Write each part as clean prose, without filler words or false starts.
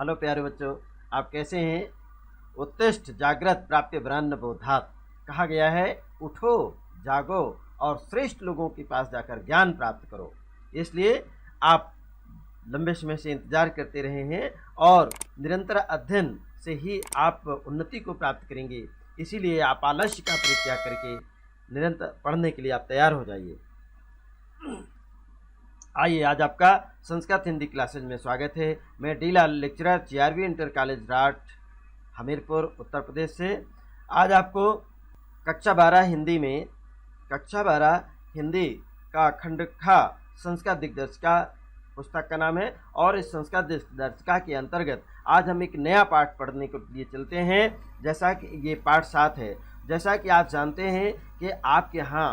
Hello प्यारे बच्चों, आप कैसे हैं? उत्तिष्ठ जागृत प्राप्य ब्रह्म बोधात। कहा गया है उठो, जागो और श्रेष्ठ लोगों के पास जाकर ज्ञान प्राप्त करो। इसलिए आप लंबे समय से इंतजार करते रहे हैं और निरंतर अध्ययन से ही आप उन्नति को प्राप्त करेंगे। इसीलिए आप आलस्य का परित्याग करके निरंतर पढ़ने के लिए आप तैयार हो जाइए। आइए, आज आपका संस्कृत हिंदी क्लासेज में स्वागत है। मैं D Lal, lecturer, GRV inter college Rath, Hamirpur, Uttar Pradesh से। आज आपको कक्षा 12 हिंदी का खंड खा संस्कृत दिग्दर्शिका पुस्तक का नाम है। और इस संस्कृत दिग्दर्शिका के अंतर्गत आज हम एक नया पाठ पढ़ने के लिए चलते हैं। जैसा कि ये पाठ 7 है। जैसा कि आप जानते हैं कि आपके यहाँ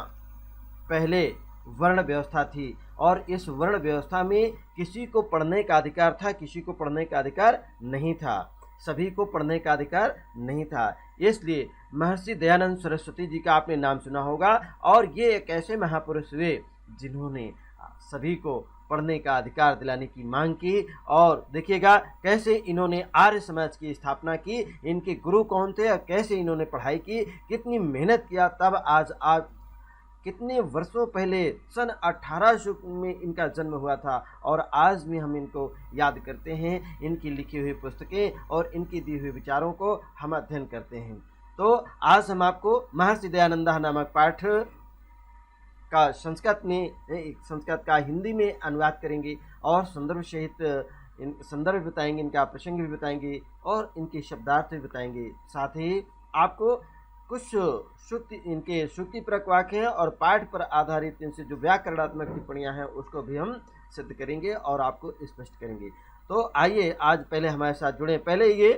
पहले वर्ण व्यवस्था थी और इस वर्ण व्यवस्था में किसी को पढ़ने का अधिकार था, किसी को पढ़ने का अधिकार नहीं था, सभी को पढ़ने का अधिकार नहीं था। इसलिए महर्षि दयानंद सरस्वती जी का आपने नाम सुना होगा और ये एक ऐसे महापुरुष हुए जिन्होंने सभी को पढ़ने का अधिकार दिलाने की मांग की। और देखिएगा कैसे इन्होंने आर्य समाज की स्थापना की, इनके गुरु कौन थे और कैसे इन्होंने पढ़ाई की, कितनी मेहनत किया, तब आज कितने वर्षों पहले सन 1800 में इनका जन्म हुआ था और आज भी हम इनको याद करते हैं। इनकी लिखी हुई पुस्तकें और इनकी दी हुई विचारों को हम अध्ययन करते हैं। तो आज हम आपको महर्षि दयानंद नामक पाठ का संस्कृत का हिंदी में अनुवाद करेंगे और संदर्भ सहित संदर्भ बताएंगे, इनका प्रसंग भी बताएंगे और इनके शब्दार्थ भी बताएंगे। साथ ही आपको कुछ इनके श्रुतिपरक वाक्य हैं और पाठ पर आधारित इनसे जो व्याकरणात्मक टिप्पणियां हैं उसको भी हम सिद्ध करेंगे और आपको स्पष्ट करेंगे। तो आइए आज पहले हमारे साथ जुड़े। पहले ये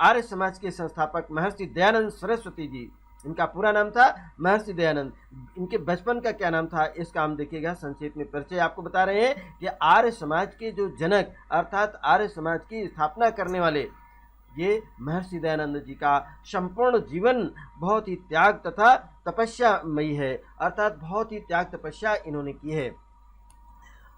आर्य समाज के संस्थापक महर्षि दयानंद सरस्वती जी, इनका पूरा नाम था महर्षि दयानंद। इनके बचपन का क्या नाम था इसका हम देखिएगा संक्षेप में परिचय आपको बता रहे हैं कि आर्य समाज के जो जनक अर्थात आर्य समाज की स्थापना करने वाले ये महर्षि दयानंद जी का संपूर्ण जीवन बहुत ही त्याग तथा तपस्यामयी है, अर्थात बहुत ही त्याग तपस्या इन्होंने की है।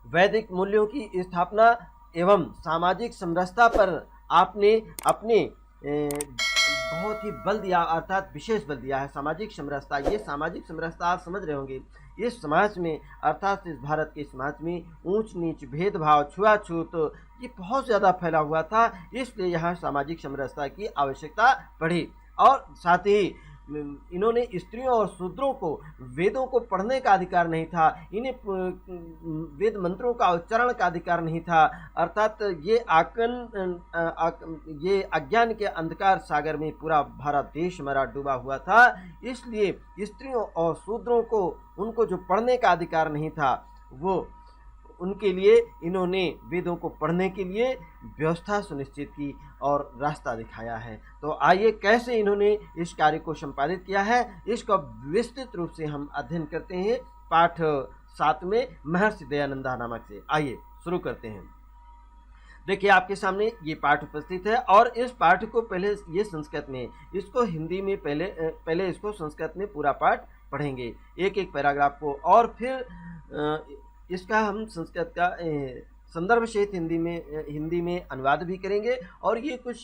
वैदिक मूल्यों की स्थापना एवं सामाजिक समरसता पर आपने अपने बहुत ही बल दिया, अर्थात विशेष बल दिया है। सामाजिक समरसता, ये सामाजिक समरसता आप समझ रहे होंगे। इस समाज में अर्थात इस भारत के समाज में ऊंच नीच, भेदभाव, छुआछूत ये बहुत ज़्यादा फैला हुआ था। इसलिए यहाँ सामाजिक समरसता की आवश्यकता पड़ी और साथ ही इन्होंने स्त्रियों और शूद्रों को वेदों को पढ़ने का अधिकार नहीं था, इन्हें वेद मंत्रों का उच्चारण का अधिकार नहीं था। अर्थात ये अज्ञान के अंधकार सागर में पूरा भारत देश हमारा डूबा हुआ था। इसलिए स्त्रियों और शूद्रों को उनको जो पढ़ने का अधिकार नहीं था वो उनके लिए इन्होंने वेदों को पढ़ने के लिए व्यवस्था सुनिश्चित की और रास्ता दिखाया है। तो आइए कैसे इन्होंने इस कार्य को संपादित किया है इसका विस्तृत रूप से हम अध्ययन करते हैं पाठ 7 में महर्षि दयानंद नामक से। आइए शुरू करते हैं। देखिए आपके सामने ये पाठ उपस्थित है और इस पाठ को पहले ये संस्कृत में, इसको हिंदी में पहले इसको संस्कृत में पूरा पाठ पढ़ेंगे, एक एक पैराग्राफ को, और फिर इसका हम संस्कृत का संदर्भ सहित हिंदी में अनुवाद भी करेंगे। और ये कुछ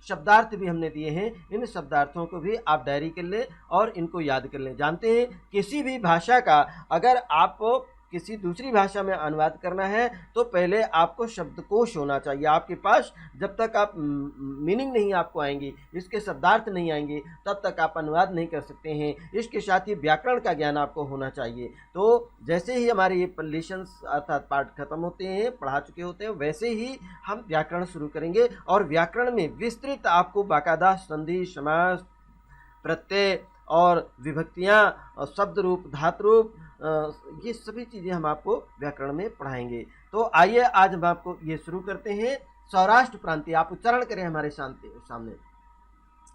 शब्दार्थ भी हमने दिए हैं, इन शब्दार्थों को भी आप डायरी कर लें और इनको याद कर लें। जानते हैं किसी भी भाषा का अगर आपको किसी दूसरी भाषा में अनुवाद करना है तो पहले आपको शब्दकोश होना चाहिए आपके पास। जब तक आप मीनिंग नहीं आपको आएंगी, इसके शब्दार्थ नहीं आएंगे, तब तक आप अनुवाद नहीं कर सकते हैं। इसके साथ ही व्याकरण का ज्ञान आपको होना चाहिए। तो जैसे ही हमारे ये लेसन्स अर्थात पाठ खत्म होते हैं, पढ़ा चुके होते हैं, वैसे ही हम व्याकरण शुरू करेंगे और व्याकरण में विस्तृत आपको बाकायदा संधि, समास, प्रत्यय और विभक्तियाँ और शब्द रूप, धातु रूप, ये सभी चीज़ें हम आपको व्याकरण में पढ़ाएंगे। तो आइए आज हम आपको ये शुरू करते हैं। सौराष्ट्र प्रांतीय, आप उच्चारण करें हमारे सामने,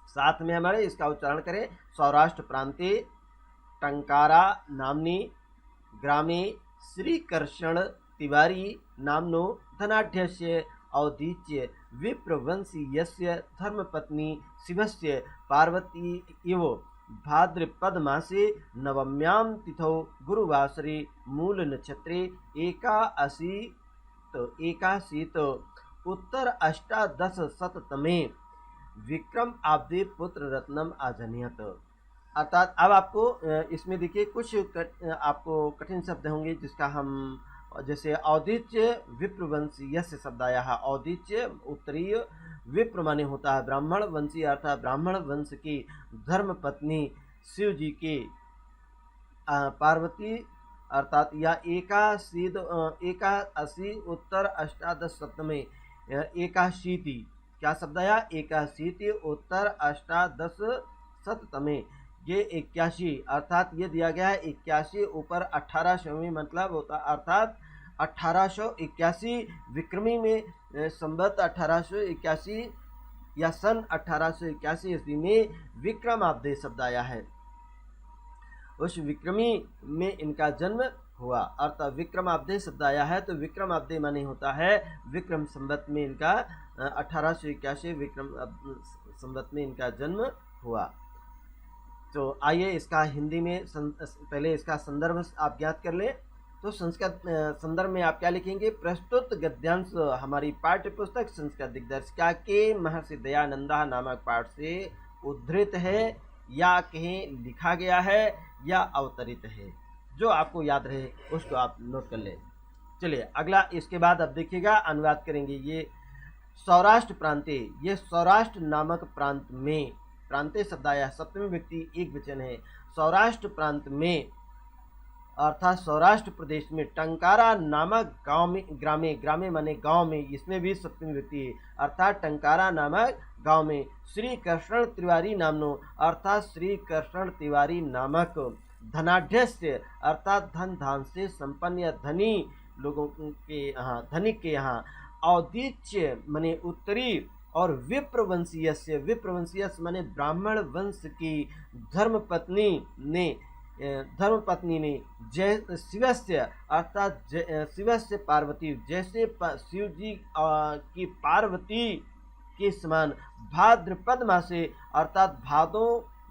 साथ में हमारे इसका उच्चारण करें। सौराष्ट्र प्रांतीय टंकारा नामनी ग्रामे श्रीकृष्ण तिवारी नामनो धनाढ्यस्य औदीच्य विप्रवंशीयस्य धर्मपत्नी शिवस्य पार्वती इव भाद्रपद मासे नवम्यां तिथौ गुरुवासरे मूल नक्षत्रे एकाशीत उत्तर अष्टादश शततमे विक्रम आब्दे पुत्र रत्नम आजनियत। अर्थात अब आपको इसमें देखिए कुछ आपको कठिन शब्द होंगे जिसका हम, जैसे औदिच्य विप्रवंश, यस्य शब्द आया है। औदिच्य उत्तरीय, विप्र माने होता है ब्राह्मण, वंशी अर्थात ब्राह्मण वंश की धर्म पत्नी शिव जी के पार्वती अर्थात या एकाशी उत्तर अष्टादश शतमे एकाशीति, क्या शब्द आया, एकाशीति उत्तर अष्टादश शततमे, ये 81 अर्थात ये दिया गया है 81 ऊपर 1800 मतलब होता अर्थात 1881 विक्रमी में संवत 1881 या सन 1881 ईस्वी में विक्रमाब्दे शब्द आया है। उस विक्रमी में इनका जन्म हुआ, अर्थात विक्रमाब्दे शब्द आया है तो विक्रमाब्दे माने होता है विक्रम संवत में इनका 1881 विक्रम संवत में इनका जन्म हुआ। तो आइए इसका हिंदी में पहले इसका संदर्भ आप ज्ञात कर लें। तो संस्कृत संदर्भ में आप क्या लिखेंगे, प्रस्तुत गद्यांश हमारी पाठ्य पुस्तक संस्कृत दिग्दर्शिका के महर्षि दयानंदा नामक पाठ से उद्धृत है या कहीं लिखा गया है या अवतरित है, जो आपको याद रहे उसको आप नोट कर लें। चलिए अगला, इसके बाद अब देखिएगा अनुवाद करेंगे। ये सौराष्ट्र प्रांते, ये सौराष्ट्र नामक प्रांत में, प्रांते शब्द आया सप्तमी व्यक्ति एक वचन है। सौराष्ट्र प्रांत में अर्थात सौराष्ट्र प्रदेश में टंकारा नामक गांव में, ग्रामे माने गांव में, इसमें भी सप्तमी व्यक्ति है अर्थात टंकारा नामक गांव में श्री कृष्ण तिवारी नामनो अर्थात श्री कृष्ण तिवारी नामक धनाढ्यस्य अर्थात धन धान से संपन्न या धनी लोगों के यहाँ, धनिक के यहाँ, औदिच्य माने उत्तरी और विप्रवंशीय माने ब्राह्मण वंश की धर्मपत्नी ने जय शिवस्य अर्थात शिवस्य पार्वती, जैसे शिव जी की पार्वती के समान भाद्रपद मासे अर्थात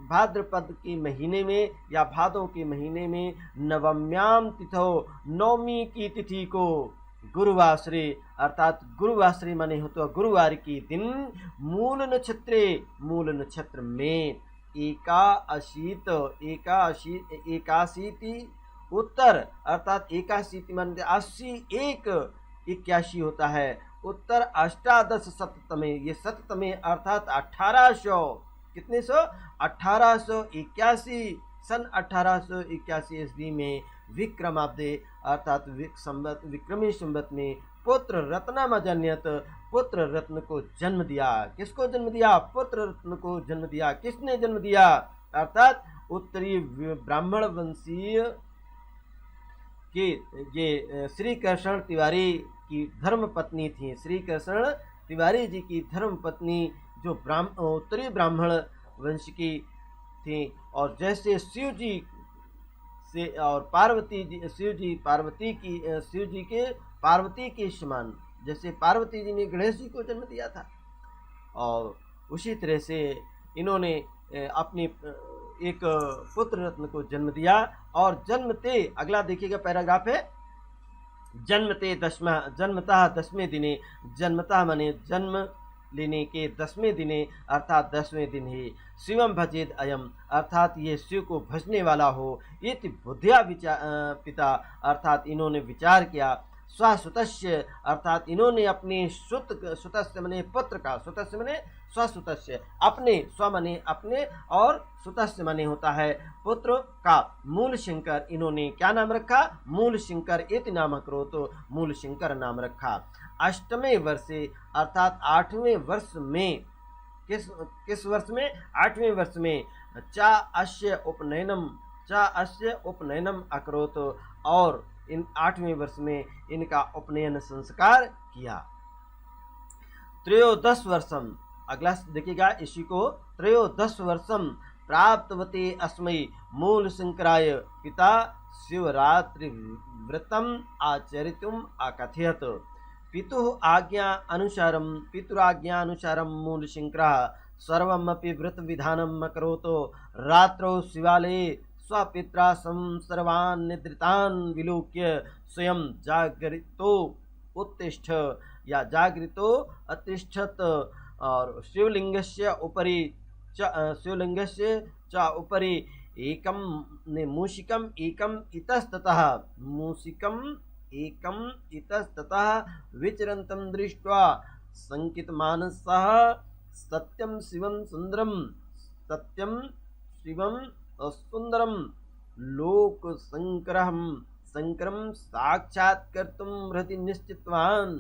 भाद्रपद के महीने में या भादों के महीने में नवम्याम तिथो, नवमी की तिथि को गुरुवासरे अर्थात गुरुवासरे माने हो तो गुरुवार के दिन मूल नक्षत्र में एकाशीति उत्तर अर्थात एकाशीति मान 80 81 होता है। उत्तर अष्टादश शततमे, ये शततमे अर्थात 1800 कितने सौ 1881 सन 1881 ईस्वी में विक्रमाब्दे अर्थात विक्रमी संवत में पुत्र रत्नमजन्यत, पुत्र रत्न को जन्म दिया। किसको जन्म दिया, पुत्र रत्न को जन्म दिया। किसने जन्म दिया, अर्थात उत्तरी ब्राह्मण वंशीय के ये श्री कृष्ण तिवारी की धर्म पत्नी थी। श्री कृष्ण तिवारी जी की धर्म पत्नी जो उत्तरी ब्राह्मण वंश की थी, और जैसे शिव जी से और पार्वती जी, शिव जी के पार्वती के समान, जैसे पार्वती जी ने गणेश जी को जन्म दिया था, और उसी तरह से इन्होंने अपनी एक पुत्र रत्न को जन्म दिया। और जन्मते, अगला देखिएगा पैराग्राफ है, जन्मतः दसवें दिने, जन्मतः माने जन्म लेने के 10वें दिने अर्थात 10वें दिन ही शिवम भजेद अयम अर्थात ये शिव को भजने वाला हो। इति बुद्धिया पिता अर्थात इन्होंने विचार किया। स्वसुतस्य अर्थात इन्होंने अपने सुतस्य मने पुत्र का, सुतस्य मने स्वसुतस्य अपने, स्व मने अपने और सुतस्य मने होता है पुत्र का, मूल शंकर इन्होंने क्या नाम रखा, मूल शंकर इति नाम करो तो मूल शंकर नाम रखा। अष्टमे वर्षे अर्थात 8वें वर्ष में, किस वर्ष में, 8वें वर्ष में चा अस्य उपनयनम अकरोत और इन 8वें वर्ष में इनका उपनयन संस्कार किया। त्रयोदश वर्षम, अगला देखिएगा इसी को, त्रयोदश वर्षम प्राप्तवते अस्मै मूल शंकराय पिता शिवरात्रि व्रतम आचरितुम आकथयत। पितुराज्ञानुसारम मूल शंकरः सर्वमपि व्रत विधानम अकरोतो। रात्रौ शिवालये स्वपित्रा सर्वान् निद्रितान् विलोक्य स्वयं जागरितो उत्तिष्ठ या जागृतो अतिष्ठत। और शिवलिंगस्य उपरि शिवलिंगस्य च उपरि एकम मूषिकम एकम इतस्ततः मूषिकम एकम इतस्ततः विचरन्तं दृष्ट्वा संकितमानसः सत्यं शिवं सुंदरम सत्यं शिवं सुंदरम लोक संकरम साक्षात्कर्तुं हृदि निश्चितवान्।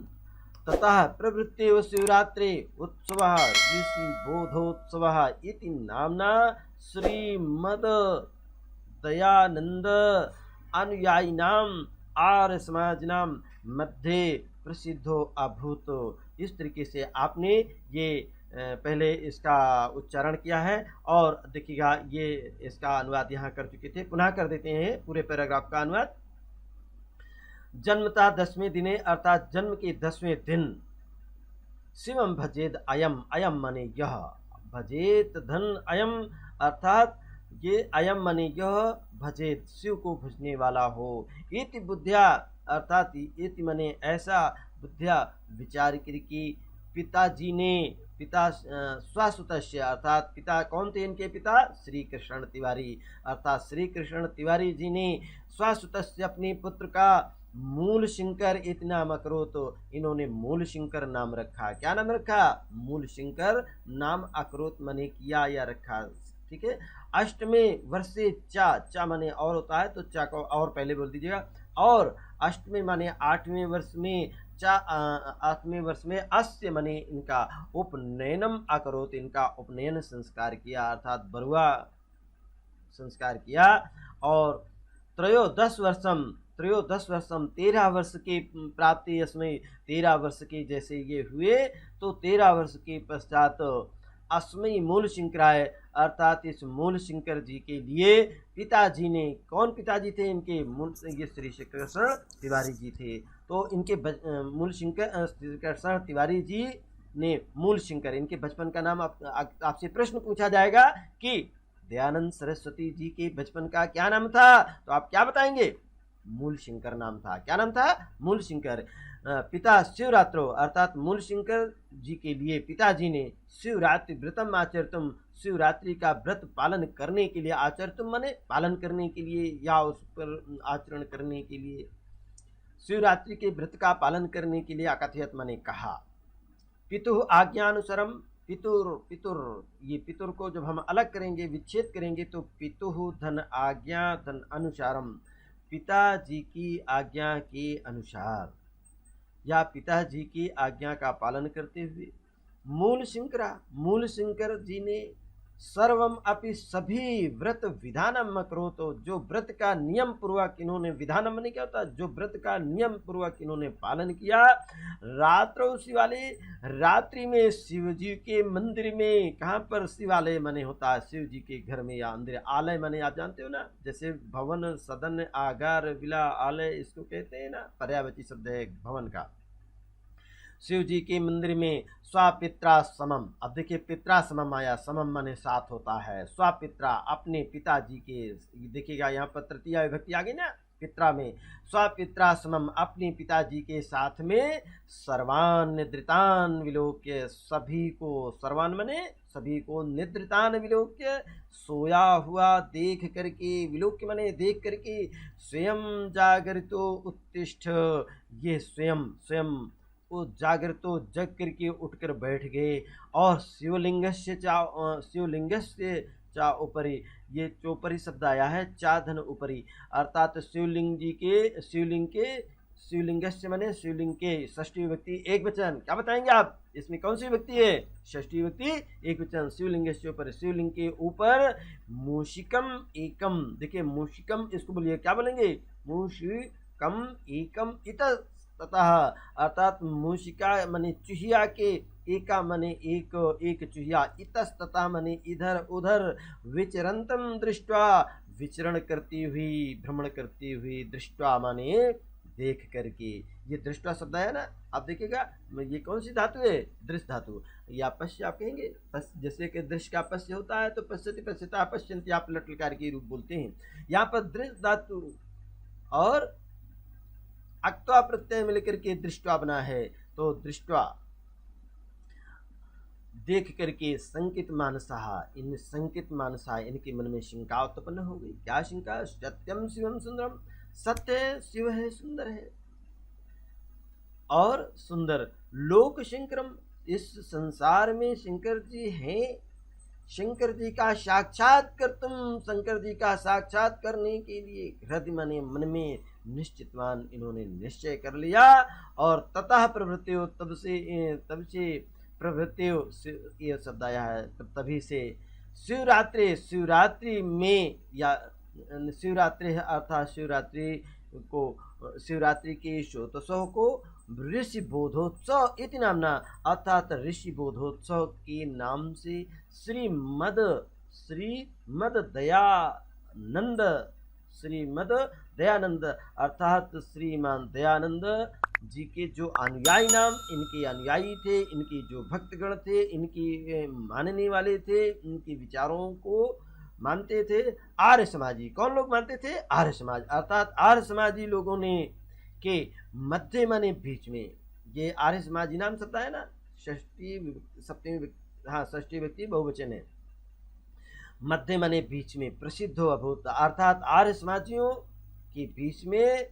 ततः प्रवृत्तेव शिवरात्रे उत्सवः ऋषि बोधोत्सवः इति नाम्ना श्रीमद दयानंद अनुयायिनाम् आर्य समाजिनां मध्ये प्रसिद्धो अभूत। इस तरीके से आपने ये पहले इसका उच्चारण किया है और देखिएगा ये इसका अनुवाद यहाँ कर चुके थे, पुनः कर देते हैं पूरे पैराग्राफ का अनुवाद। जन्मता 10वें दिने अर्थात जन्म के 10वें दिन शिवम भजेद अयम, अयम माने यह, भजेत धन अयम अर्थात ये अयम माने यह, भजेत शिव को भजने वाला हो। इति बुद्धिया अर्थात इति माने ऐसा, बुद्धिया विचार करके पिताजी ने, पिता स्वसुतस्य अर्थात पिता कौन थे इनके पिता, श्री कृष्ण तिवारी अर्थात श्री कृष्ण तिवारी जी ने स्वसुतस्य अपने पुत्र का मूल शंकर इति नाम अकरोत, तो इन्होंने मूल शंकर नाम रखा। क्या नाम रखा, मूल शंकर नाम अकरोत मने किया या रखा, ठीक है। अष्टमें वर्षे चा माने और होता है तो चा को और पहले बोल दीजिएगा। और अष्टमें माने 8वें वर्ष में, 8वें वर्ष में अस्य माने इनका उपनयनम अकरोत, इनका उपनयन संस्कार किया अर्थात बरुआ संस्कार किया। और त्रयोदश वर्षम 13 वर्ष के प्राप्ति इसमें 13 वर्ष के जैसे ये हुए तो 13 वर्ष के पश्चात अस्मयी मूल शंकराय अर्थात इस मूल शंकर जी के लिए पिताजी ने, कौन पिताजी थे इनके, मूल ये श्री कृष्ण तिवारी जी थे। तो इनके मूल शंकर श्री कृष्ण तिवारी जी ने मूल शंकर, इनके बचपन का नाम आपसे प्रश्न पूछा जाएगा कि दयानंद सरस्वती जी के बचपन का क्या नाम था, तो आप क्या बताएंगे, मूल शंकर नाम था। क्या नाम था, मूल शंकर। पिता शिवरात्रो अर्थात मूल शंकर जी के लिए पिताजी ने शिवरात्रि व्रतम आचरतुम, शिवरात्रि का व्रत पालन करने के लिए, आचरतुम माने पालन करने के लिए या उस पर आचरण करने के लिए, शिवरात्रि के व्रत का पालन करने के लिए अकथयत माने कहा। पितुः आज्ञानुसारम, पितुर ये पितुर को जब हम अलग करेंगे, विच्छेद करेंगे तो पितुः धन आज्ञा धन अनुसारम, पिताजी की आज्ञा के अनुसार या पिताजी की आज्ञा का पालन करते हुए मूल शंकर जी ने सर्वम अपि सभी व्रत विधानम अकरोत, जो व्रत का नियम पूर्वक इन्होंने, विधानम माने क्या होता है, जो व्रत का नियम पूर्वक इन्होंने पालन किया। रात्रो शिवालय, रात्रि में शिव जी के मंदिर में, कहाँ पर शिवालय माने होता है शिव जी के घर में या अंदर, आलय माने आप जानते हो ना, जैसे भवन सदन आगार विला आलय इसको कहते हैं ना, पर्यायवाची शब्द है भवन का। शिव जी के मंदिर में स्वापित्रा समम, अब देखिए पित्रा समम आया, समम माने साथ होता है, स्वापित्रा अपने पिताजी के, देखिएगा यहाँ पर तृतीया विभक्ति आ गई ना पित्रा में, स्वापित्रा समम अपने पिताजी के साथ में, सर्वान निद्रितान विलोक्य, सभी को, सर्वान माने सभी को, निद्रितान विलोक्य सोया हुआ देख करके, विलोक्य माने देख करके, स्वयं जागरितो उत्तिष्ठ, ये स्वयं वो जागृतो जग करके उठकर बैठ गए। और शिवलिंगस्य चा ऊपरी, ये चौपरी शब्द आया है चा धन ऊपरी अर्थात शिवलिंग जी के, शिवलिंगस्य माने शिवलिंग के षष्ठी विभक्ति एक वचन, क्या बताएंगे आप, इसमें कौन सी विभक्ति है, षष्ठी विभक्ति एक वचन। शिवलिंगस्य ऊपर, शिवलिंग के ऊपर मूषिकम एकम, देखिए मूषिकम इसको बोलिए क्या बोलेंगे, मूषिकम एकम इत ततः अर्थात मूषिका माने चूहिया के, एका माने एक चूहिया, इतस्ततः माने इधर उधर, विचरंतम दृष्ट्वा विचरण करती हुई, भ्रमण करती हुई, दृष्ट्वा माने देख करके, ये दृष्टा शब्द है ना, आप देखिएगा ये कौन सी धातु है, दृश्य धातु, या पश्य आप कहेंगे, जैसे कि दृश्य का पश्य होता है तो पश्यति पश्यता पश्यन्ति आप लटलकार के रूप बोलते हैं, यहाँ पर दृश्य धातु और अक्त्वा प्रत्यय मिलकर के दृष्टवा बना है। तो दृष्टवा देख करके संकित मानसा, इन संकित मानसा इनके मन में शंका उत्पन्न हो गई। क्या शंका? सत्यम शिवम सुंदरम, सत्य है, शिव है, सुंदर है और सुंदर। लोक शंकरम, इस संसार में शंकर जी हैं। शंकर जी का साक्षात कर, तुम शंकर जी का साक्षात करने के लिए हृदय मने मन में निश्चितवान इन्होंने निश्चय कर लिया। और ततः प्रवृत्ति हो, तब से प्रवृत्ति हो, ये शब्द आया है तभी से। शिवरात्रि, शिवरात्रि में या शिवरात्रि अर्थात शिवरात्रि को, शिवरात्रि के श्रोतसों को ऋषि बोधोत्सव इति नामना, अर्थात ऋषि बोधोत्सव के नाम से श्रीमद दयानंद, श्रीमद दयानंद अर्थात श्रीमान दयानंद जी के जो अनुयायी नाम, इनके अनुयायी थे, इनके जो भक्तगण थे, इनकी मानने वाले थे, इनके विचारों को मानते थे आर्य समाजी। कौन लोग मानते थे? आर्य समाज, अर्थात आर्य समाजी लोगों ने के मध्य माने बीच में, ये आर्य समाजी नाम शब्द है ना, षष्ठी सप्तमी, हाँ षष्ठी व्यक्ति बहुवचन है। मध्य माने बीच में, प्रसिद्ध हो अभूत, अर्थात आर्य समाजियों के बीच में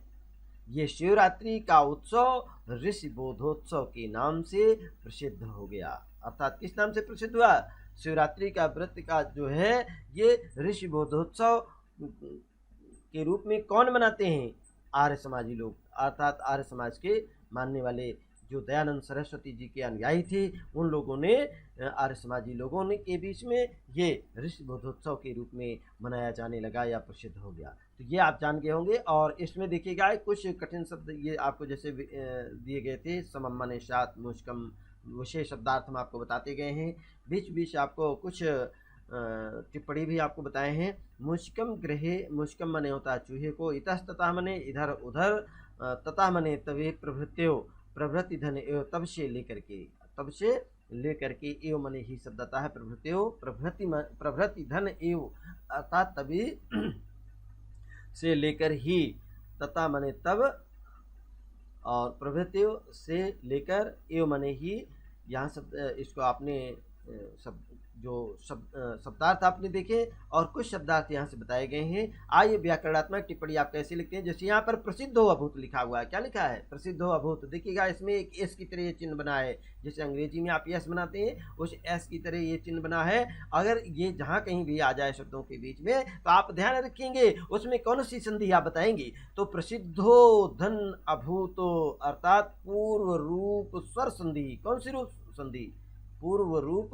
ये शिवरात्रि का उत्सव ऋषि बोधोत्सव के नाम से प्रसिद्ध हो गया। अर्थात किस नाम से प्रसिद्ध हुआ? शिवरात्रि का व्रत का जो है ये ऋषि बोधोत्सव के रूप में कौन मनाते हैं? आर्य समाजी लोग, अर्थात आर्य समाज के मानने वाले जो दयानंद सरस्वती जी के अनुयायी थे, उन लोगों ने, आर्य समाजी लोगों ने के बीच में ये ऋषि बोधोत्सव के रूप में मनाया जाने लगा या प्रसिद्ध हो गया। तो ये आप जान गए होंगे। और इसमें देखिएगा कुछ कठिन शब्द ये आपको जैसे दिए गए थे, समम मने सात मुष्कम, विशेष शब्दार्थ हम आपको बताते गए हैं। बीच बीच आपको कुछ टिप्पणी भी आपको बताए हैं। मुष्कम गृहे, मुष्कम मने होता है चूहे को, इतस्ततः मने इधर उधर, तथा मने तवे प्रभृत्यो, प्रभृति धन एवं, तब से लेकर के, तब से लेकर के, एवं मने ही शब्द आता है प्रभृत्यो, प्रभृति धन एवं अर्थात तभी से लेकर ही, तथा मने तब, और प्रभृत्यो से लेकर, एवं मने ही, यहाँ शब्द इसको आपने शब्द जो शब्दार्थ आपने देखे और कुछ शब्दार्थ यहाँ से बताए गए हैं। आइए व्याकरणात्मक टिप्पणी आप कैसे लिखते हैं। जैसे यहाँ पर प्रसिद्ध हो अभूत लिखा हुआ है, क्या लिखा है? प्रसिद्ध हो अभूत। देखिएगा इसमें एक एस की तरह ये चिन्ह बना है, जैसे अंग्रेजी में आप एस बनाते हैं उस एस की तरह ये चिन्ह बना है। अगर ये जहाँ कहीं भी आ जाए शब्दों के बीच में तो आप ध्यान रखेंगे उसमें कौन सी संधि आप बताएंगे। तो प्रसिद्धो धन अभूतो अर्थात पूर्व रूप स्वर संधि। कौन सी रूप संधि? पूर्व रूप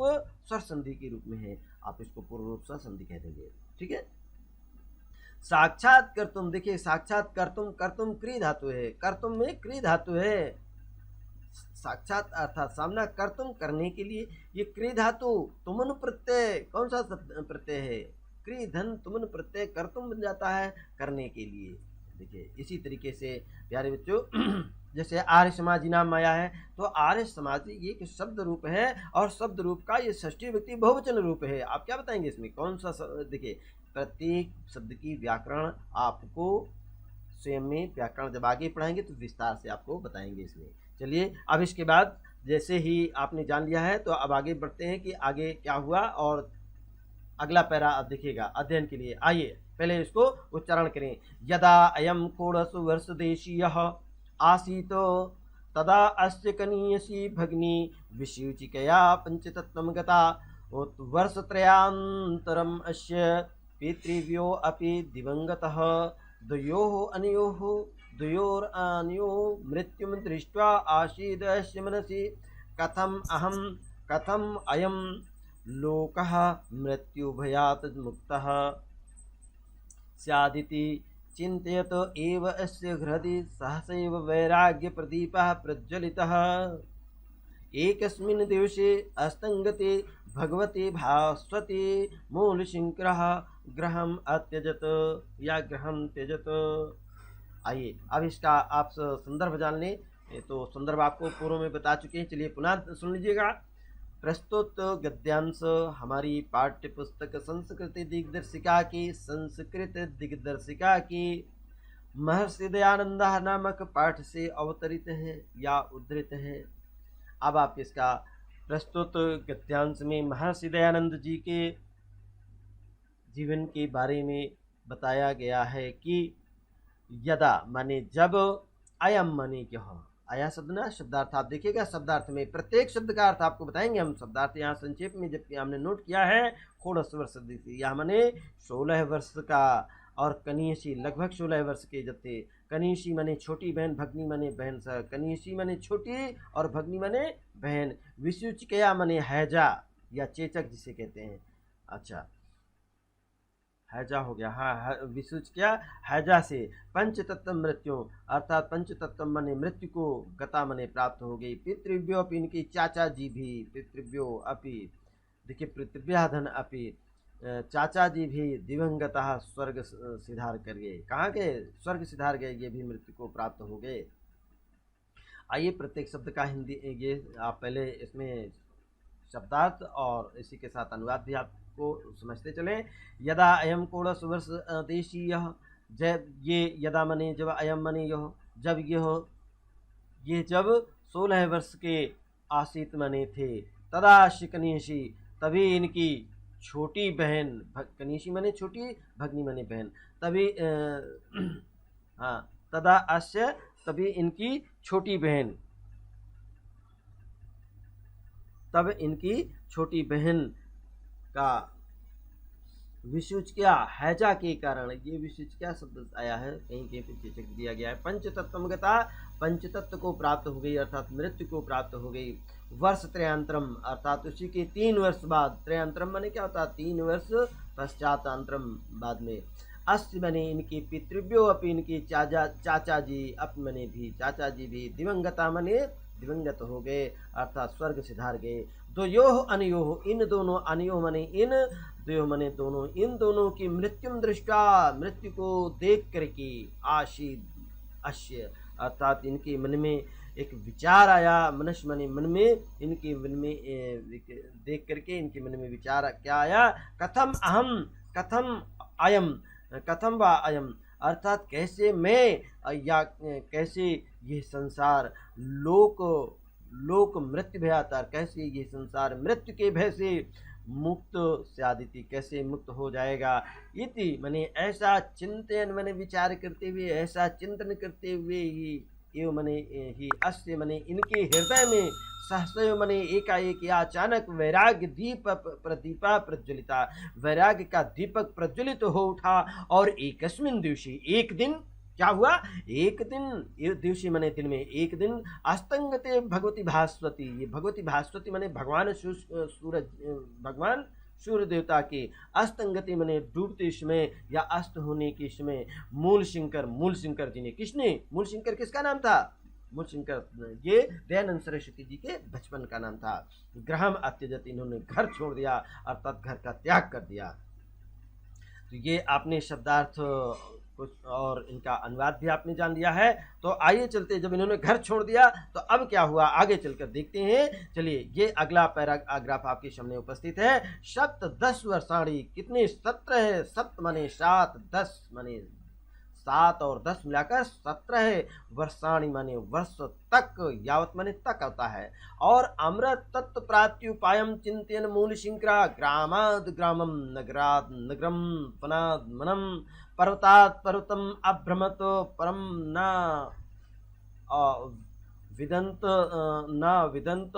स्वर संधि के रूप में है, आप इसको पूर्व रूप स्वर संधि कह देंगे। ठीक है। साक्षात कर्तुम, देखिए साक्षात कर्तुम, कर्तुम क्री धातु है, कर्तुम में क्री धातु है। साक्षात अर्थात सामना, कर्तुम करने के लिए, ये क्री धातु तुमन प्रत्यय, कौन सा प्रत्यय है? क्री धन तुमन प्रत्यय कर्तुम बन जाता है करने के लिए। देखिए इसी तरीके से प्यारे बच्चों जैसे आर्य समाजी नाम आया है, तो आर्य समाजी ये एक शब्द रूप है और शब्द रूप का ये षष्ठी व्यक्ति बहुवचन रूप है। आप क्या बताएंगे इसमें कौन सा? देखिए प्रत्येक शब्द की व्याकरण आपको स्वयं में, व्याकरण जब आगे पढ़ाएंगे तो विस्तार से आपको बताएंगे इसमें। चलिए अब इसके बाद जैसे ही आपने जान लिया है तो अब आगे बढ़ते हैं कि आगे क्या हुआ और अगला पैरा अब देखिएगा अध्ययन के लिए। आइए पहले इसको उच्चारण करें। यदा अयम कोड़सु वर्ष देशीयः आसीतो तदा अस्य कनीयसी भगिनी विषुचिकया पंचतत्वं गता वर्षत्रयान्तरम् अस्य पितृव्यो अपि दिवंगतः द्वयोरनयोः मृत्युं दृष्ट्वा आसीदस्य मनसि कथम अयं लोकः मृत्युभयात् मुक्तः स्यादिति चिन्तयत एव अस्य हृदि सहसैव वैराग्यप्रदीपः प्रज्वलितः। एकस्मिन् दिवसे अस्तंगते भगवते भास्वते मूलशंकरः गृहम् अत्यजत या गृहं त्यजत। आइए अब इसका आप संदर्भ जान लें। तो संदर्भ आपको पूर्व में बता चुके हैं, चलिए पुनः सुन लीजिएगा। प्रस्तुत गद्यांश हमारी पाठ्य पुस्तक संस्कृत दिग्दर्शिका की महर्षि दयानंद नामक पाठ से अवतरित है या उद्धृत है। अब आप इसका प्रस्तुत गद्यांश में महर्षि दयानंद जी के जीवन के बारे में बताया गया है कि यदा माने जब, अयम माने क्या हो, आया शब्द ना शब्दार्थ आप देखिएगा, शब्दार्थ में प्रत्येक शब्द का अर्थ आपको बताएंगे हम। शब्दार्थ यहाँ संक्षेप में जबकि हमने नोट किया है, खोड़स वर्ष यह माने 16 वर्ष का, और कनियसी लगभग 16 वर्ष के जब थे। कनियसी माने छोटी बहन, भगनी माने बहन सा, कनियसी माने छोटी और भगनी माने बहन। विसूचकया माने हैजा या चेचक जिसे कहते हैं। अच्छा, हैजा हो गया, हाँ विसूच क्या, हैजा से। पंच तत्व मृत्यु अर्थात पंच तत्व मने मृत्यु को गता मने प्राप्त हो गई। पितृव्यो अपनी, इनकी चाचा जी भी, पितृव्यो अपि देखिए, पृथ्व्याधन अपि, चाचा जी भी दिवंगतः स्वर्ग सिधार कर गए। कहाँ गए? स्वर्ग सिधार गए, ये भी मृत्यु को प्राप्त हो गए। आइए प्रत्येक शब्द का हिंदी, ये आप पहले इसमें शब्दार्थ और इसी के साथ अनुवाद भी आपको समझते चलें। यदा अयम कोड़स वर्ष देशीय, जब ये यदा मने जब, अयम मने यह जब, ये जब 16 वर्ष के आसित मने थे। तदा शिकनीशी, तभी इनकी छोटी बहन, कनीशी मने छोटी, भगनी मने बहन, तभी हाँ तदा अस्य, तभी इनकी छोटी बहन, तब इनकी छोटी बहन का विसूच क्या, हैजा के कारण, ये विसूच क्या शब्द आया है, कहीं के पीछे चेक दिया गया है। पंचतत्वगता, पंचतत्व को प्राप्त हो गई अर्थात मृत्यु को प्राप्त हो गई। वर्ष त्रयांतरम अर्थात उसी के 3 वर्ष बाद, त्रयांतरम माने क्या होता है, 3 वर्ष पश्चात, अंतरम बाद में। अस्त बने इनके पितृव्यो अपनी, इनकी चाचा जी, अप मने भी, चाचा जी भी, दिवंगता मने दिवंगत हो गए अर्थात स्वर्ग सिधार गए। द्वयोः अनयोः, इन दोनों, अनयोः मने इन, द्वयोः मने दोनों, इन दोनों की मृत्युम दृष्टा, मृत्यु को देख करके, आशीद अश्य अर्थात इनके मन में एक विचार आया, मनुष्य मने मन में, इनके मन में देख करके इनके मन में विचार क्या आया, कथम अहम, कथम अयम, कथम वा अयम अर्थात कैसे मैं, या कैसे ये संसार लोक मृत्यु भयाता, कैसे ये संसार मृत्यु के भय से मुक्त स्यादिति, कैसे मुक्त हो जाएगा। इति मने ऐसा चिंतन, मने विचार करते हुए, ऐसा चिंतन करते हुए ही, एव मने ही, अस्य मने इनके हृदय में, सहसव मने एकाएक या अचानक वैराग्य दीप प्रदीपा प्रज्वलिता, वैराग्य का दीपक प्रज्वलित हो उठा। और एकस्मिन् दिवसी, एक दिन क्या हुआ, एक दिन, दिवसी मने दिन में, एक दिन, अस्तंगते भगवती भास्वती, ये भगवती भास्वती मने भगवान सूरज, भगवान सूर्य देवता के, अस्तंगति मने डूबते समय या अस्त होने के समय, मूल शंकर जी ने, किसने, मूल शंकर किसका नाम था, मूल शंकर ये दयानंद सरस्वती जी के बचपन का नाम था। ग्रहम अत्यजत, इन्होंने घर छोड़ दिया अर्थात घर का त्याग कर दिया। तो ये आपने शब्दार्थ कुछ और इनका अनुवाद भी आपने जान लिया है। तो आइए चलते, जब इन्होंने घर छोड़ दिया तो अब क्या हुआ, आगे चलकर देखते हैं। चलिए, ये अगला पैराग्राफ आपके सामने उपस्थित है। सप्त 10 वर्षाणी, कितने 17 है, सप्त माने 7, 10 माने 7 और 10 मिलाकर 17 है। वर्षाणी माने वर्ष तक, यावत माने तक होता है। और अमृत तत्व प्राप्त्युपायम चिंतन मूल शिंकरा, ग्रामाद ग्रामम, नगराद नगरम, वनाद वनम, पर्वतात् पर्वतम अभ्रमत, परम न विदंत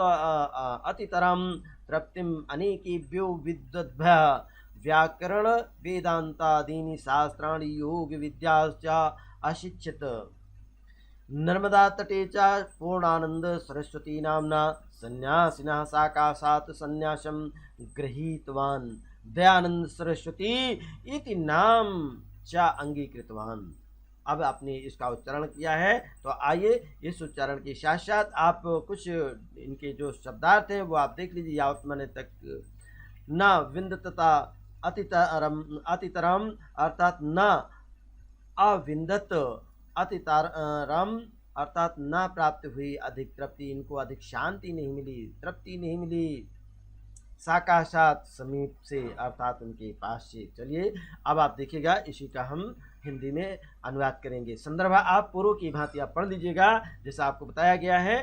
अतितरम तृप्तिम अनेकेभ्यो विद्वद्भ्यः, व्याकरण वेदांतादीनि शास्त्राणि योग विद्याश्च अशिक्षित। नर्मदा तटे च पूर्णानंद सरस्वती नाम्ना सन्यासिनः साकाशात् सन्यासं गृहीतवान्, दयानंद सरस्वती इति नाम च अंगीकृतवान। अब आपने इसका उच्चारण किया है, तो आइए इस उच्चारण के साथ साथ आप कुछ इनके जो शब्दार्थ हैं वो आप देख लीजिए। यावत माने तक, न विंदतता अतितरम अर्थात न अविंदत, अतितरम अर्थात न प्राप्त हुई अधिक तृप्ति, इनको अधिक शांति नहीं मिली, तृप्ति नहीं मिली। साकाशात समीप से अर्थात उनके पास से। चलिए अब आप देखिएगा, इसी का हम हिंदी में अनुवाद करेंगे। संदर्भ आप पूर्व की भांति आप पढ़ लीजिएगा जैसा आपको बताया गया है।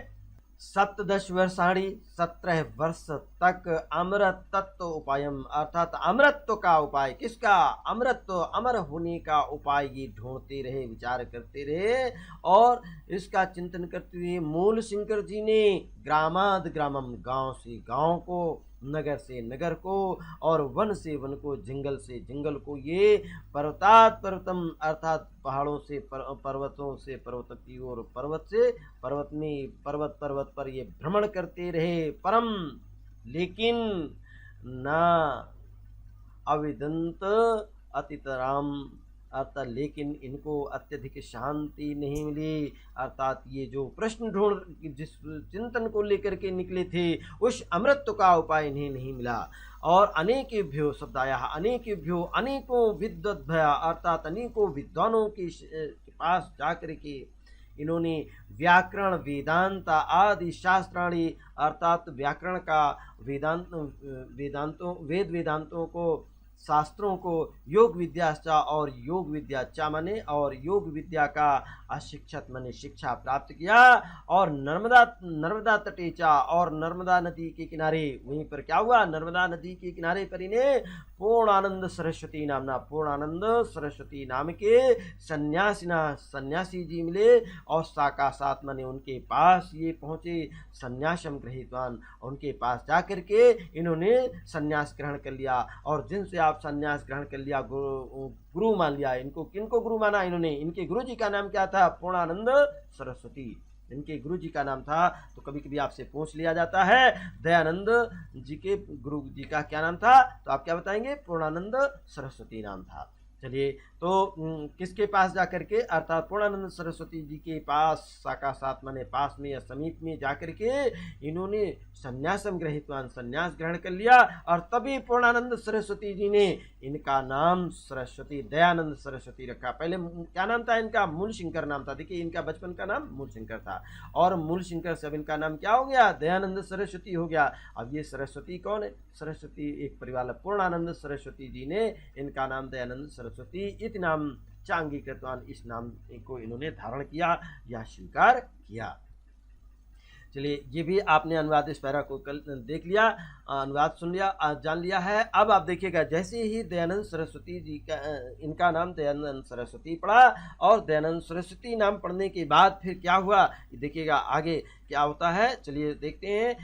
सप्तदश वर्षाणी 17 वर्ष तक अमृत तत्व उपायम, अर्थात अमृत्व का उपाय, किसका? अमृत्व, अमर होने का उपाय ये ढूंढते रहे, विचार करते रहे और इसका चिंतन करते हुए मूल शंकर जी ने ग्रामाद ग्रामम, गांव से गांव को, नगर से नगर को और वन से वन को, जंगल से जंगल को, ये पर्वतात पर्वतम अर्थात पहाड़ों से पर्वतों से पर्वत की ओर, पर्वत से पर्वत में, पर्वत पर्वत पर ये भ्रमण करते रहे परम, लेकिन ना अविदंत अतितराम, अर्थात लेकिन इनको अत्यधिक शांति नहीं मिली, अर्थात ये जो प्रश्न ढूंढ, जिस चिंतन को लेकर के निकले थे, उस अमृत का उपाय इन्हें नहीं मिला। और अनेकेभ्यो शब्द आया, अनेकेभ्यो, अनेकों विद्वद्भया, अर्थात अनेकों विद्वानों के पास जाकर के इन्होंने व्याकरण, वेदांत आदि शास्त्राणी, अर्थात व्याकरण का, वेदांतों, वेद वेदांतों को, शास्त्रों को, योग विद्याचा, और योग विद्याचा माने, और योग विद्या का अशिक्षित माने शिक्षा प्राप्त किया। और नर्मदा तटेचा, और नर्मदा नदी के किनारे, वहीं पर क्या हुआ? नर्मदा नदी के किनारे पर इन्हें पूर्णानंद सरस्वती नामना, पूर्णानंद सरस्वती नाम के सन्यासी जी मिले, और साकाशात माने उनके पास ये पहुँचे, सन्यासम ग्रहीतवान, उनके पास जाकर के इन्होंने सन्यास ग्रहण कर लिया। और जिनसे आप सन्यास ग्रहण कर लिया, गुरु मान लिया। इनको किनको गुरु माना इन्होंने? इनके गुरु जी का नाम क्या था? पूर्णानंद सरस्वती, इनके गुरु जी का नाम था। तो कभी कभी आपसे पूछ लिया जाता है दयानंद जी के गुरु जी का क्या नाम था, तो आप क्या बताएंगे? पूर्णानंद सरस्वती नाम था। चलिए, तो किसके पास जाकर के, अर्थात पूर्णानंद सरस्वती जी के पास, साकाशात माने पास में या समीप में जाकर के इन्होंने सन्यासम ग्रहीतवान, सन्यास ग्रहण कर लिया। और तभी पूर्णानंद सरस्वती जी ने इनका नाम सरस्वती, दयानंद सरस्वती रखा। पहले क्या नाम था इनका? मूलशंकर नाम था। देखिए, इनका बचपन का नाम मूलशंकर था, और मूलशंकर से अब इनका नाम क्या हो गया? दयानंद सरस्वती हो गया। अब ये सरस्वती कौन है? सरस्वती एक परिवार, पूर्णानंद सरस्वती जी ने इनका नाम दयानंद सरस्वती इति नाम चांगीकृतवान, इस नाम को इन्होंने धारण किया या स्वीकार किया। चलिए, ये भी आपने अनुवाद इस पैरा को कल देख लिया, अनुवाद सुन लिया, जान लिया है। अब आप देखिएगा, जैसे ही दयानंद सरस्वती जी का, इनका नाम दयानंद सरस्वती पड़ा, और दयानंद सरस्वती नाम पढ़ने के बाद फिर क्या हुआ, देखिएगा आगे क्या होता है। चलिए देखते हैं।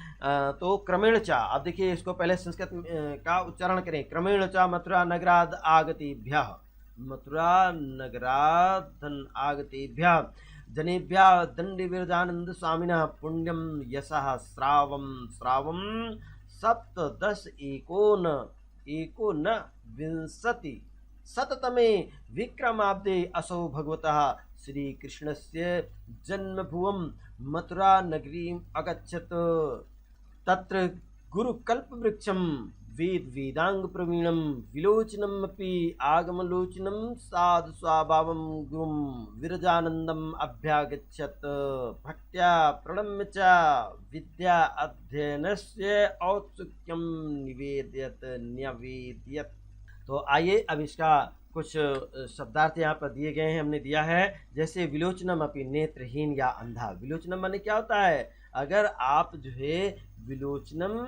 तो क्रमेण चा, अब देखिए इसको पहले संस्कृत का उच्चारण करें। क्रमेण चा मथुरा नगराद आगतिभ्य, मथुरा नगराधन आगतेभ्य जनेभ्य दंडी विरजानंद स्वामिनः पुण्यम यशः श्रावम श्रावम सप्तदश एकोन विंशति शततमे विक्रमाब्दे असौ भगवतः श्री कृष्णस्य जन्मभुवं मथुरा नगरीम अगच्छत्। तत्र गुरुकल्पवृक्षं वेद वेदांग प्रवीणम विलोचनम अपि आगमलोचनम साधु स्वभावम गुरुम विरजानंदम अभ्यागच्छत्। भक्त्या प्रणम्य च विद्या अध्ययनस्य औत्सुक्यम न्यवेद्यत। तो आइए, अब इसका कुछ शब्दार्थ यहाँ पर दिए गए हैं, हमने दिया है। जैसे विलोचनम अपि, नेत्रहीन या अंधा। विलोचनम माने क्या होता है? अगर आप जो है विलोचनम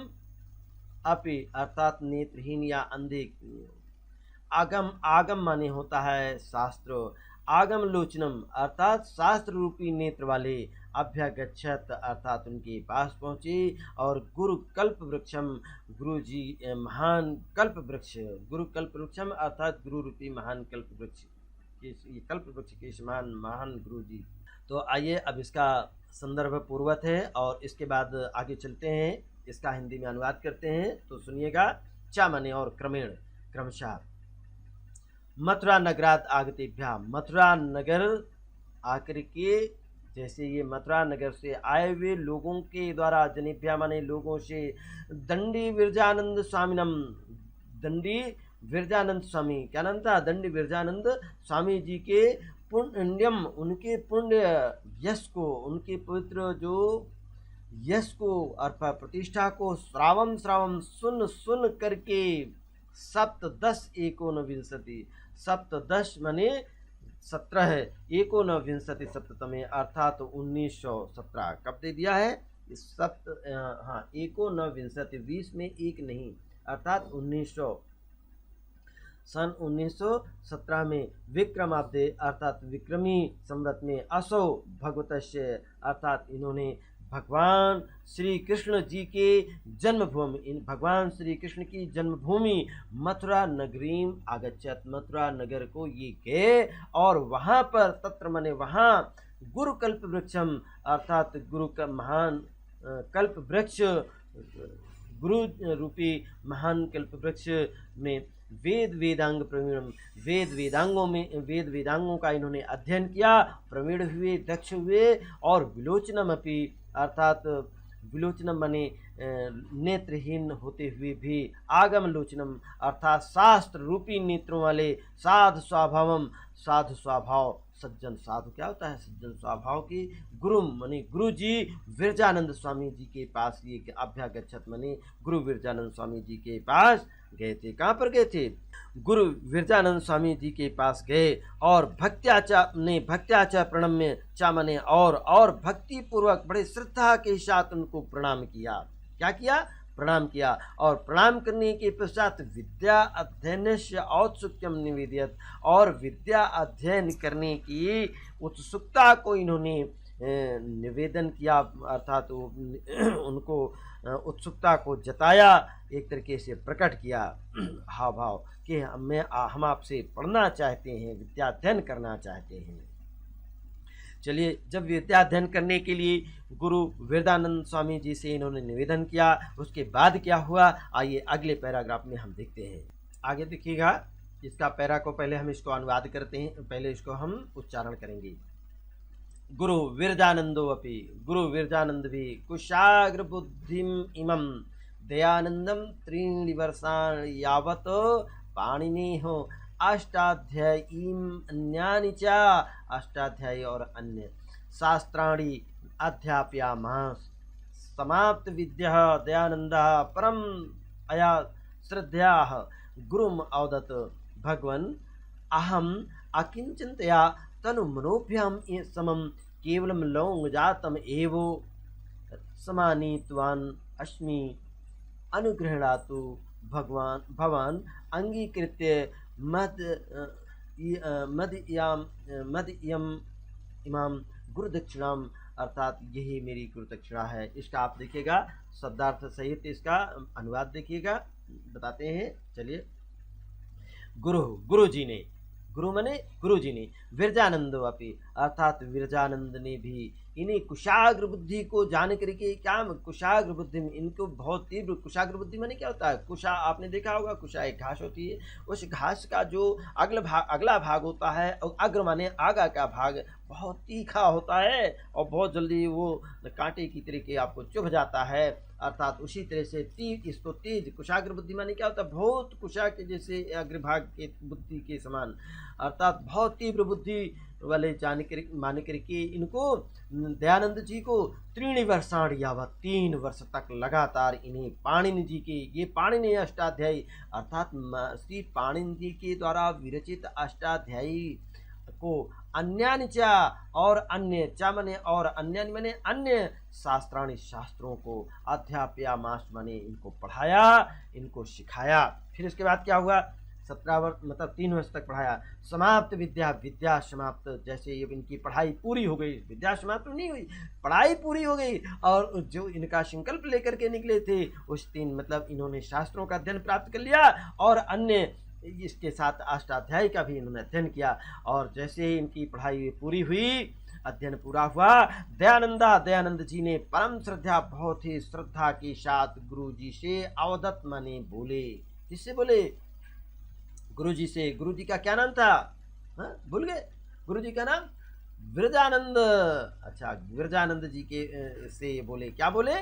अपि अर्थात नेत्रहीन या अंधे, आगम माने होता है शास्त्र, आगम लोचनम अर्थात शास्त्र रूपी नेत्र वाले, अभ्यागच्छत अर्थात उनके पास पहुँचे। और गुरु कल्प वृक्षम, गुरु जी महान कल्प वृक्ष, गुरु कल्प वृक्षम अर्थात गुरु रूपी महान कल्प वृक्ष, कल्प वृक्ष के समान महान गुरु जी। तो आइए, अब इसका संदर्भ पूर्वत है, और इसके बाद आगे चलते हैं, इसका हिंदी में अनुवाद करते हैं। तो सुनिएगा। चा माने और क्रमेण, क्रमशः। मथुरा नगरात आगतेभ्या, मथुरा नगर आकर के, जैसे ये मथुरा नगर से आए हुए लोगों के द्वारा, जनेभ्या माने लोगों से, दंडी विरजानंद स्वामिनम, दंडी विरजानंद स्वामी, क्या नाम था? दंडी विरजानंद स्वामी जी के पुण्यम, उनके पुण्य यश को, उनके पवित्र जो यश को अर्थात प्रतिष्ठा को, श्रावम श्रावम सुन सुन करके, सप्तदश एकोनविंशति, सप्तदश माने 17 है, एकोनविंशति शततमे अर्थात 1917 कब दे दिया है? हाँ, एकोनविंशति, 20 में एक नहीं, अर्थात 1900 सन 1917 में विक्रमाब्दे अर्थात विक्रमी संवत में असौ भगवतस्य अर्थात इन्होंने भगवान श्री कृष्ण जी के जन्मभूमि, इन भगवान श्री कृष्ण की जन्मभूमि मथुरा नगरीम आगच्छत, मथुरा नगर को ये गए और वहाँ पर तत्र मने वहाँ गुरु कल्प वृक्षम अर्थात गुरु का महान कल्प वृक्ष, गुरु रूपी महान कल्प वृक्ष में वेद वेदांग प्रवीणम, वेद वेदांगों का इन्होंने अध्ययन किया, प्रवीण हुए, दक्ष हुए और विलोचनम अपि अर्थात विलोचनम माने नेत्रहीन होते हुए भी आगम लोचनम अर्थात शास्त्र रूपी नेत्रों वाले साधु स्वभावम, साधु स्वभाव सज्जन, साधु क्या होता है, सज्जन स्वभाव की गुरु मने गुरु जी विरजानंद स्वामी जी के पास ये अभ्यागच्छत मने गुरु विरजानंद स्वामी जी के पास गए थे। कहाँ पर गए थे? गुरु विरजानंद स्वामी जी के पास गए और भक्त्याचा प्रणम्य चा मने और भक्ति पूर्वक बड़े श्रद्धा के साथ उनको प्रणाम किया। क्या किया? प्रणाम किया। और प्रणाम करने के पश्चात विद्या अध्ययन से औत्सुक्यम निवेदित, और विद्या अध्ययन करने की उत्सुकता को इन्होंने निवेदन किया अर्थात उनको उत्सुकता को जताया, एक तरीके से प्रकट किया हाव भाव कि हम आपसे पढ़ना चाहते हैं, विद्या अध्ययन करना चाहते हैं। चलिए, जब विद्या अध्ययन करने के लिए गुरु विरजानंद स्वामी जी से इन्होंने निवेदन किया, उसके बाद क्या हुआ आइए अगले पैराग्राफ में हम देखते हैं। आगे देखिएगा, इसका पैरा को पहले हम इसको अनुवाद करते हैं, पहले इसको हम उच्चारण करेंगे। गुरु विरजानंदो अपि, गुरु विरजानंद भी कुशाग्र बुद्धिम इमं दयानंदम त्रीणि वर्षाणि यावत पाणिनेहो अष्टाध्यायीम अन्यानि च, अष्टाध्यायी और अन्य शास्त्राणि अध्यापयामास, समाप्त विद्या दयानंदः परम अया श्रद्धया गुरुम अवदत् भगवन् अहम अकिंचितया तनु मनोभ्याम समम केवलम लौंग जातम एवो समानीतवान अस्मि, अनुगृह्णातु भवान अंगीकृत्य मदयम इमाम गुरुदक्षिणाम, अर्थात यही मेरी गुरुदक्षिणा है। इसका आप देखिएगा शब्दार्थ सहित इसका अनुवाद देखिएगा, बताते हैं। चलिए, गुरु जी ने, गुरु मने गुरु जी ने, विरजानंद अपि अर्थात विरजानंद ने भी इन्हें कुशाग्र बुद्धि को जान करके, क्या कुशाग्र बुद्धि में इनको बहुत तीव्र, कुशाग्र बुद्धि माने क्या होता है? कुशा आपने देखा होगा, कुशा एक घास होती है, उस घास का जो अगला भाग होता है, और अग्र माने आगा का भाग बहुत तीखा होता है और बहुत जल्दी वो कांटे की तरीके आपको चुभ जाता है, अर्थात उसी तरह से इसको तेज, कुशाग्र बुद्धि माने क्या होता है? बहुत कुशा के जैसे अग्रभाग के बुद्धि के समान, अर्थात बहुत तीव्र बुद्धि वाले मान करके इनको दयानंद जी को त्रीणि वर्षाण यावत 3 वर्ष तक लगातार इन्हें पाणिनि जी के, ये पाणिनि अष्टाध्यायी अर्थात श्री पाणिनि जी के द्वारा विरचित अष्टाध्यायी को अन्यानि च और अन्य च मने और अन्यानि मने अन्य शास्त्राणि शास्त्रों को अध्यापयामास मने इनको पढ़ाया, इनको सिखाया। फिर इसके बाद क्या हुआ? 17 वर्ष मतलब 3 वर्ष तक पढ़ाया। समाप्त विद्या समाप्त, जैसे ये इनकी पढ़ाई पूरी हो गई, विद्या समाप्त नहीं हुई, पढ़ाई पूरी हो गई, और जो इनका संकल्प लेकर के निकले थे उस 3 मतलब इन्होंने शास्त्रों का अध्ययन प्राप्त कर लिया और अन्य इसके साथ अष्टाध्यायी का भी इन्होंने अध्ययन किया। और जैसे इनकी पढ़ाई पूरी हुई, अध्ययन पूरा हुआ, दयानंद जी ने परम श्रद्धा, बहुत ही श्रद्धा के साथ गुरु जी से अवदत माने बोले। किससे बोले? गुरु जी से। गुरु जी का क्या नाम था? भूल गए? गुरु जी का नाम विरजानंद। अच्छा, विरजानंद जी के से बोले, क्या बोले?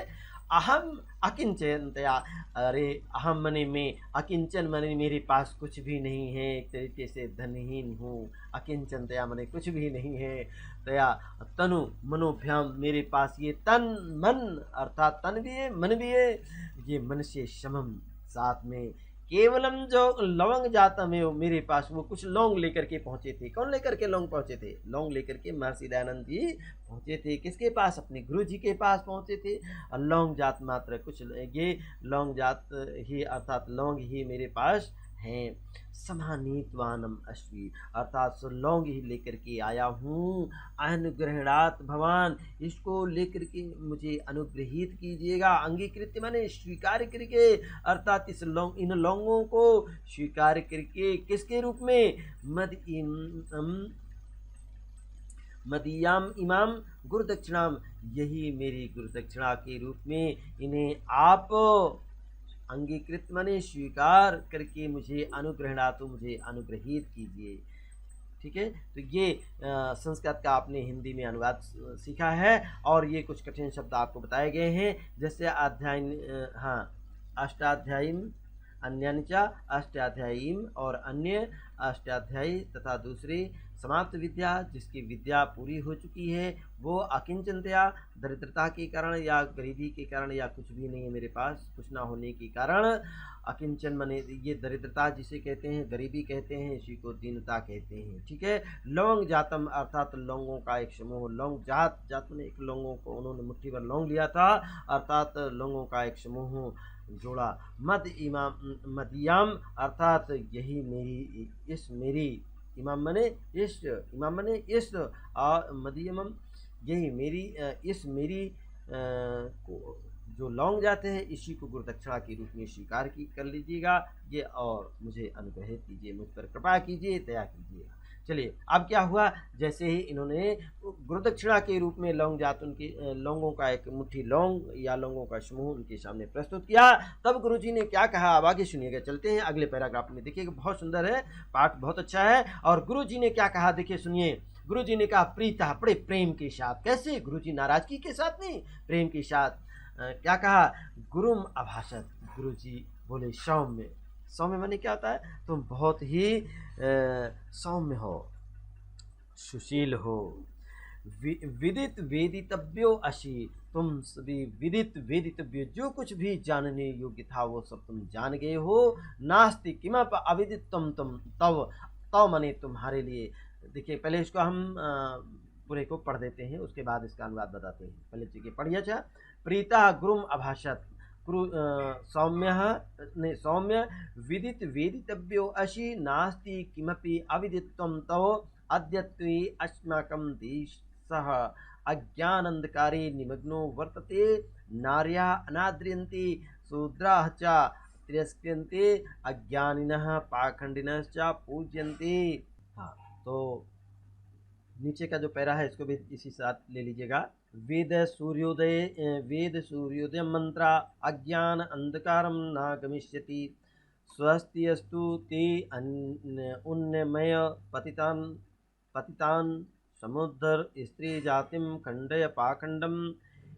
अहम अकिंचनतया, अरे अहम मने में, अकिंचन मने मेरे पास कुछ भी नहीं है, एक तरीके से धनहीन हूँ। अकिंचनतया मने कुछ भी नहीं है, तया तनु मनोभ्याम, मेरे पास ये तन मन अर्थात तन भी है मन भी है, ये मन से समम साथ में, केवलम जो लवंग जाता में मेरे पास वो कुछ लौंग लेकर के पहुंचे थे। कौन लेकर के लौंग पहुंचे थे? लौंग लेकर के महर्षि दयानंद जी पहुंचे थे। किसके पास? अपने गुरु जी के पास पहुंचे थे। और लौंग जात मात्र कुछ, ये लौंग जात ही अर्थात लौंग ही मेरे पास हैं। समानीतवानम अश्वी, अर्थात सो लौंग ही लेकर के आया हूँ। अनुग्रहणात् भवान, इसको लेकर के मुझे अनुग्रहित कीजिएगा। अंगीकृत माने स्वीकार करके, अर्थात इस इन लौंगों को स्वीकार करके किसके रूप में? मदीयाम इमाम गुरुदक्षिणाम, यही मेरी गुरुदक्षिणा के रूप में इन्हें आप अंगीकृत माने स्वीकार करके मुझे अनुग्रहणातु, मुझे अनुग्रहित कीजिए। ठीक है, तो ये संस्कृत का आपने हिंदी में अनुवाद सीखा है। और ये कुछ कठिन शब्द आपको बताए गए हैं, जैसे अध्याय, हाँ, अष्टाध्यायी अन्यानिचा, अष्टाध्यायीम और अन्य अष्टाध्यायी तथा दूसरी समाप्त विद्या, जिसकी विद्या पूरी हो चुकी है, वो अकिंचनतया, दरिद्रता के कारण या गरीबी के कारण या कुछ भी नहीं है मेरे पास, कुछ ना होने के कारण। अकिंचन माने ये दरिद्रता जिसे कहते हैं, गरीबी कहते हैं, इसी को दीनता कहते हैं। ठीक है। लौंग जातम अर्थात लौंगों का एक समूह। लौंग जात, जात में एक लौंगों को उन्होंने मुट्ठी भर लौंग लिया था, अर्थात लौंगों का एक समूह जोड़ा। मदियाम अर्थात यही मेरी, इस मेरी, इमाम मने इस, इमाम मने इस, और मदियम यही मेरी, इस मेरी को जो लौंग जाते हैं, इसी को गुरुदक्षिणा के रूप में स्वीकार कर लीजिएगा ये, और मुझे अनुग्रहित कीजिए, मुझ पर कृपा कीजिए, दया कीजिएगा। चलिए, अब क्या हुआ, जैसे ही इन्होंने गुरुदक्षिणा के रूप में लौंग जात, उनकी लौंगों का एक मुट्ठी लौंग या लौंगों का समूह उनके सामने प्रस्तुत किया, तब गुरुजी ने क्या कहा, अब आगे सुनिएगा। चलते हैं अगले पैराग्राफ में, देखिएगा बहुत सुंदर है, पाठ बहुत अच्छा है। और गुरुजी ने क्या कहा, देखिए सुनिए। गुरुजी ने कहा प्रीता, बड़े प्रेम के साथ। कैसे? गुरुजी नाराजगी के साथ नहीं, प्रेम के साथ। क्या कहा, गुरुम अभाषत, गुरुजी बोले सौम्य। सौम्य माने क्या होता है? तुम बहुत ही सौम्य हो, सुशील हो। विदित वेदितव्यो अशी, तुम सभी विदित वेदितव्य, जो कुछ भी जानने योग्य था वो सब तुम जान गए हो। नास्ति किमप अविदित तुम तव, तव माने तुम्हारे लिए। देखिए, पहले इसको हम पूरे को पढ़ देते हैं, उसके बाद इसका अनुवाद बताते हैं। पहले चीज़ पढ़िए। अच्छा, प्रीता गुरुम अभाषत, सौम्य सौम्य विदित वेदितव्यो अशी, नास्ति किमपि अविदित्वं तव, अद्यत्वे अस्माकं देशः अज्ञानान्धकारे निमग्नो वर्तते। नार्या अनाद्रियन्ते, शूद्राः च तिरस्क्रियन्ते, अज्ञानिनः पाखंडिनश्च पूज्यन्ते। हाँ, तो नीचे का जो पैरा है इसको भी इसी साथ ले लीजिएगा। वेद सूर्योदय मंत्रा, अज्ञान अंधकारम न गमिष्यति। स्वस्ति अस्तु ते उन्नमय पतितान समुद्धर स्त्री जातिम खंडय पाखंडम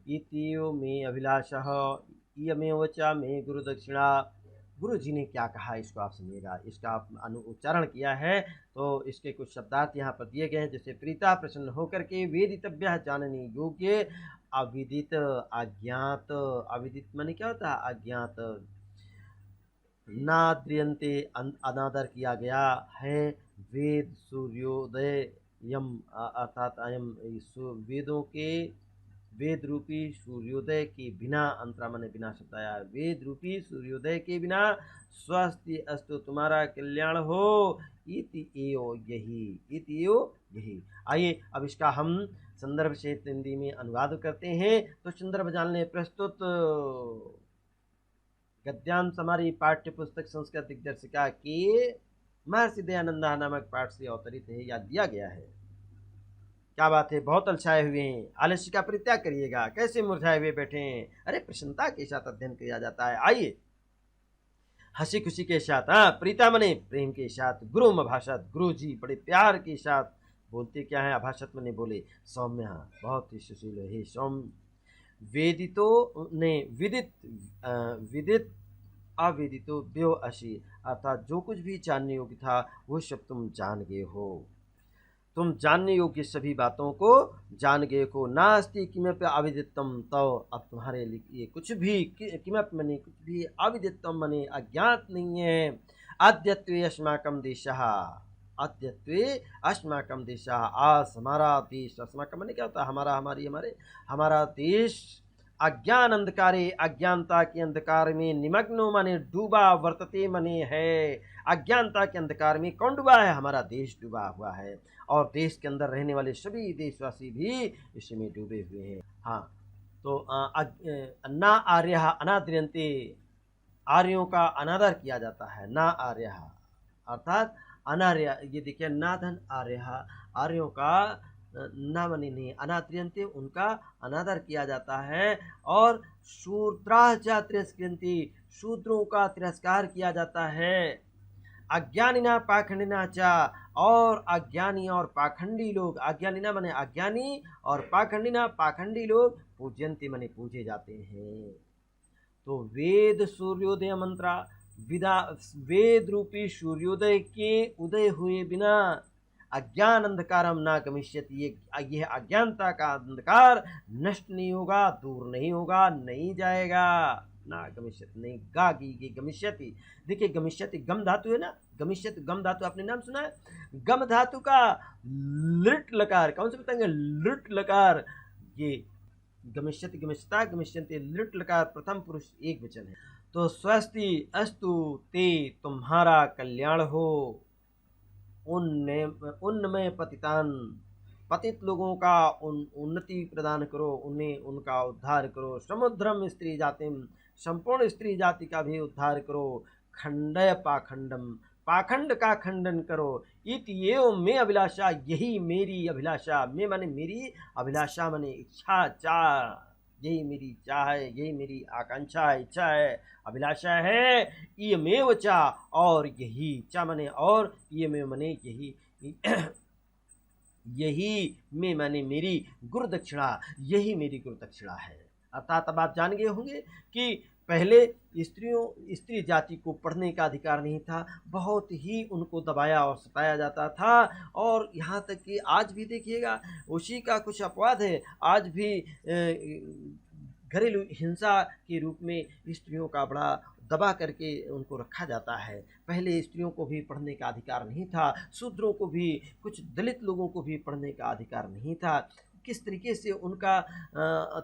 इतियो मे अभिलाषः, इयमेव च मे गुरुदक्षिणा। गुरु जी ने क्या कहा, इसको आप सुनिएगा। इसका आप उच्चारण किया है, तो इसके कुछ शब्दार्थ यहाँ पर दिए गए हैं। जैसे प्रीता, प्रसन्न होकर के, वेदितव्य जानने योग्य, अविदित अज्ञात, अविदित माने क्या होता है? अज्ञात। नाद्रियंते, अनादर किया गया है। वेद सूर्योदय यम अर्थात अयम, वेदों के, वेद रूपी सूर्योदय के बिना, अंतरा माने बिना शब्द आया, वेद रूपी सूर्योदय के बिना। स्वस्ति अस्तु, तुम्हारा कल्याण हो। इति एयो, यही, इति एयो यही। आइए अब इसका हम संदर्भ से हिंदी में अनुवाद करते हैं। तो संदर्भ जानने प्रस्तुत गद्यांश हमारी पाठ्य पुस्तक संस्कृत दिग्दर्शिका के महर्षि दयानंद नामक पाठ से अवतरित है या दिया गया है। क्या बात है, बहुत अलछाए हुए हैं, आलस्य का परित्याग करिएगा। कैसे मुरझाए हुए बैठे हैं? अरे प्रसन्नता के साथ अध्ययन किया जाता है। आइए हंसी खुशी के साथ, हाँ, प्रीता मने प्रेम के साथ, गुरुम अभाषत, गुरु जी बड़े प्यार के साथ बोलते क्या है? अभाषत मने बोले सौम्य, बहुत ही सुशील है, सौम्य। वेदितो ने विदित, विदित अवेदितो व्यो अशी, अर्थात जो कुछ भी जानने योग्य था वो सब तुम जान गए हो। तुम जानने योग्य सभी बातों को जान गए को। नास्ति किमपि अविदितम, तो अब तुम्हारे लिए कुछ भी किमपि मने कुछ भी अविदितम मने अज्ञात नहीं है। अद्यत्वे अस्माकं देशः, अद्यत्वे अस्माकं देशः, आज हमारा देश, अस्माकं मने क्या होता है, हमारा, हमारी, हमारे, हमारा देश अज्ञान अंधकारे, अज्ञानता के अंधकार में निमग्नो माने डूबा, वर्तते मने है। अज्ञानता के अंधकार में कौन डूबा है? हमारा देश डूबा हुआ है, और देश के अंदर रहने वाले सभी देशवासी भी इसमें डूबे हुए हैं। हाँ, तो ना आर्य अनाद्रियंते, आर्यों का अनादर किया जाता है। ना आर्य अर्थात अनार्य, ये देखिए ना धन आर्य, आर्यों का ना मनी नहीं, अनात्रियंते उनका अनादर किया जाता है। और शूद्राचा तिरस्कृति, शूद्रों का तिरस्कार किया जाता है। अज्ञानिना पाखंडिना चा, और अज्ञानी और पाखंडी लोग, अज्ञानिना मने अज्ञानी और पाखंडिना पाखंडी लोग पूज्यंते मने पूजे जाते हैं। तो वेद सूर्योदय मंत्रा, विदा वेद रूपी सूर्योदय के उदय हुए बिना अज्ञान अंधकारम ना गमिष्यति, ये अज्ञानता का अंधकार नष्ट नहीं होगा, दूर नहीं होगा, नहीं जाएगा। ना गमिष्यति नहीं, गा गी गमिष्यति। देखिए गमिष्यति गम धातु है ना, गमिष्यति गम धातु आपने नाम सुना है। गम धातु का लिट लकार, कौन से बताएंगे? लिट लकार, ये गमिष्यति गमिष्यता गमिष्यन्ति, लिट लकार प्रथम पुरुष एक वचन है। तो स्वस्ति अस्तु ते, तुम्हारा कल्याण हो। उन्नमय पतितान, पतित लोगों का उन्नति प्रदान करो, उन्हें उनका उद्धार करो। समुद्रम स्त्री जातिम, संपूर्ण स्त्री जाति का भी उद्धार करो। खंडय पाखंडम, पाखंड का खंडन करो। इति एवं में अभिलाषा, यही मेरी अभिलाषा, में माने मेरी, अभिलाषा माने इच्छा, चाह, यही मेरी चाह है, यही मेरी आकांक्षा है, इच्छा है, अभिलाषा है। ये मेव चा, और यही, चा मने और, ये में मने यही, यही में माने मेरी गुरु दक्षिणा, यही मेरी गुरु दक्षिणा है। अर्थात अब आप जान गए होंगे कि पहले स्त्री जाति को पढ़ने का अधिकार नहीं था, बहुत ही उनको दबाया और सताया जाता था। और यहाँ तक कि आज भी देखिएगा उसी का कुछ अपवाद है, आज भी घरेलू हिंसा के रूप में स्त्रियों का बड़ा दबा करके उनको रखा जाता है। पहले स्त्रियों को भी पढ़ने का अधिकार नहीं था, शूद्रों को भी, कुछ दलित लोगों को भी पढ़ने का अधिकार नहीं था। किस तरीके से उनका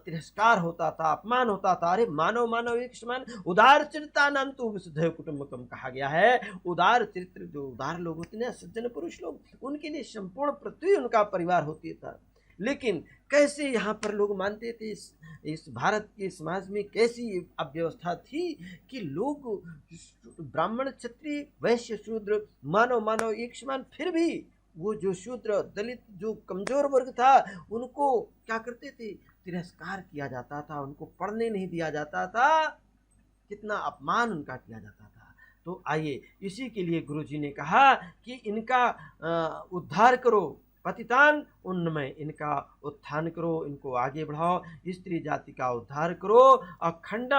तिरस्कार होता था, अपमान होता था। अरे मानव मानव एक समान, उदार चरितानंतु वसुधैव कुटुंबकम कहा गया है। उदार चरित्र, जो उदार लोग होते हैं, सज्जन पुरुष लोग, उनके लिए संपूर्ण पृथ्वी उनका परिवार होती था। लेकिन कैसे यहाँ पर लोग मानते थे, इस भारत के समाज में कैसी अव्यवस्था थी कि लोग ब्राह्मण क्षत्रिय वैश्य शूद्र मानव मानव एक समान, फिर भी वो जो शूद्र दलित जो कमजोर वर्ग था उनको क्या करते थे? तिरस्कार किया जाता था, उनको पढ़ने नहीं दिया जाता था, कितना अपमान उनका किया जाता था। तो आइए, इसी के लिए गुरु जी ने कहा कि इनका उद्धार करो, पतितान उन्नमय, इनका उत्थान करो, इनको आगे बढ़ाओ, स्त्री जाति का उद्धार करो। अखंड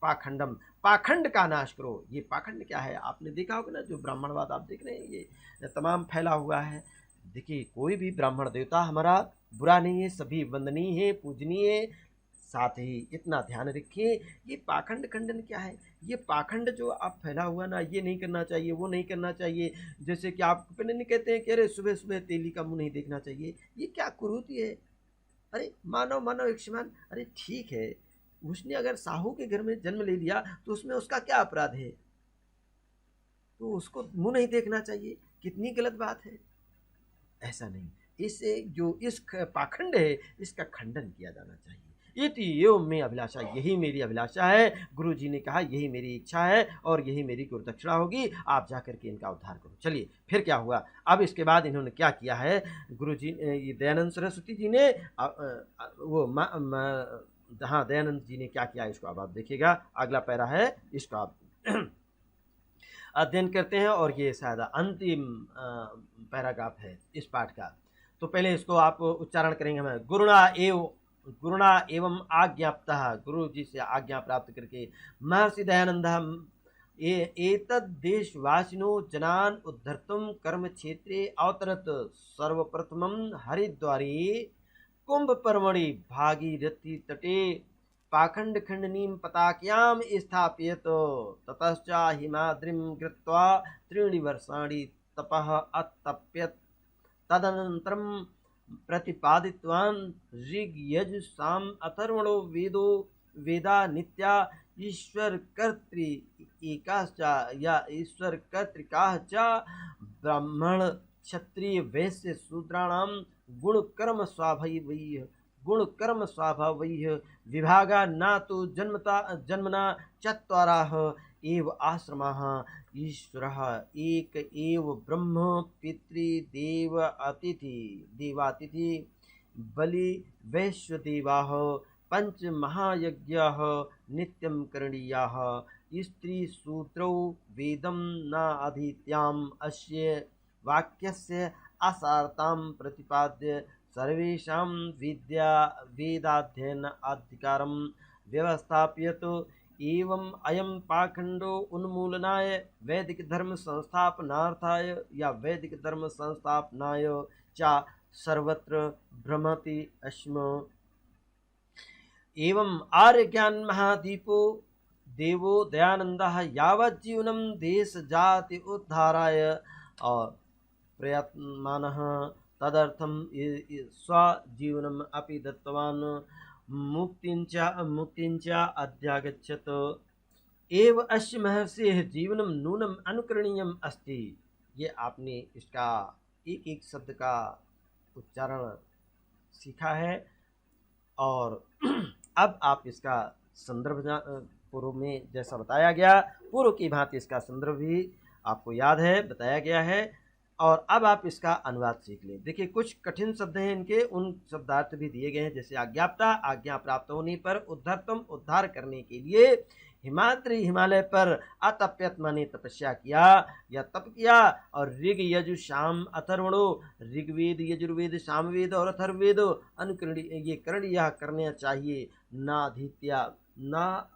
पाखंडम, पाखंड का नाश करो। ये पाखंड क्या है? आपने देखा होगा ना, जो ब्राह्मणवाद आप देख रहे हैं ये तमाम फैला हुआ है। देखिए, कोई भी ब्राह्मण देवता हमारा बुरा नहीं है, सभी वंदनीय है, पूजनीय है। साथ ही इतना ध्यान रखिए, ये पाखंड खंडन क्या है? ये पाखंड जो आप फैला हुआ ना, ये नहीं करना चाहिए, वो नहीं करना चाहिए। जैसे कि आप नहीं कहते हैं कि अरे सुबह सुबह तेली का मुंह नहीं देखना चाहिए, ये क्या कुरीति है? अरे मानव मानव एक समान, अरे ठीक है, उसने अगर साहू के घर में जन्म ले लिया तो उसमें उसका क्या अपराध है? तो उसको मुंह नहीं देखना चाहिए, कितनी गलत बात है। ऐसा नहीं, इसे जो इस पाखंड है इसका खंडन किया जाना चाहिए। इति एवं में अभिलाषा, यही मेरी अभिलाषा है। गुरु जी ने कहा यही मेरी इच्छा है और यही मेरी गुरु दक्षिणा होगी, आप जाकर के इनका उद्धार करो। चलिए फिर क्या हुआ? अब इसके बाद इन्होंने क्या किया है? गुरु जी, ये दयानंद सरस्वती जी ने हाँ, दयानंद जी ने क्या किया, इसको अब आप देखिएगा। अगला पैरा है, इसको आप अध्ययन करते हैं, और ये शायद अंतिम पैराग्राफ है इस पाठ का। तो पहले इसको आप उच्चारण करेंगे हम। गुरुणा एवं आज्ञाप्तः, गुरु जी से आज्ञा प्राप्त करके महर्षि दयानंद एतद्देशवासिनो जनान् उद्धर्तुं कर्मक्षेत्रे अवतरत्। सर्वप्रथमं हरिद्वारे कुम्भपर्वणि भागीरथीतटे पाखण्डखण्डनीं पताक्यां स्थापयत्। ततश्च हिमाद्रिं गत्वा त्रीणि वर्षाणि तपः अतप्यत्। तदनन्तरं प्रतिपादितवान् ऋग्यजुः अथर्वणो वेदो वेदा नित्या ईश्वर कर्तृ एकाश्च या ईश्वर कर्तृकाः च ब्राह्मण क्षत्रिय वैश्य शूद्राणां गुणकर्म स्वाभावैः विभागा न तो जन्मना चत्वारः एव आश्रमाः। ईश्वरः एक एव ब्रह्म पितृदेव अतिथि देवातिथि बलि वैश्वदेवाः पंच महायज्ञाः नित्यं करणीयाः। स्त्रीशूद्रौ वेदं न अधीत्याम् अस्य वाक्यस्य असारतां प्रतिपाद्य सर्वेषां वेदाध्ययन अधिकारं व्यवस्थापयत्। एवं अयं पाखंडो उन्मूलनाय वैदिक धर्म संस्थापनार्थाय या वैदिक धर्म संस्थापनाय च सर्वत्र भ्रमति स्म। एवं आर्यज्ञान महादीपो देवो दयानन्दः यावज्जीवनं देश जाति उद्धाराय और प्रयत्नमानः तदर्थं स्वजीवनम् अपि दत्तवान्। मुक्तिञ्च अध्यागच्छत्। एव अस्य महर्षेः जीवनं नूनम् अनुकरणीयम् अस्ति। ये आपने इसका एक एक शब्द का उच्चारण सीखा है और अब आप इसका संदर्भ पूर्व में जैसा बताया गया पूर्व की भांति इसका संदर्भ भी आपको याद है, बताया गया है और अब आप इसका अनुवाद सीख लें। देखिए कुछ कठिन शब्द हैं इनके, उन शब्दार्थ भी दिए गए हैं। जैसे आज्ञाप्ता, आज्ञा प्राप्त होने पर, उद्धर्तम उद्धार करने के लिए, हिमाद्री हिमालय पर, अतप्यत माने तपस्या किया या तप किया, और ऋग यजु साम अथर्वणो, ऋग्वेद यजुर्वेद सामवेद और अथर्ववेद अनुकरण ये करण यह करना चाहिए। नाधित्या ना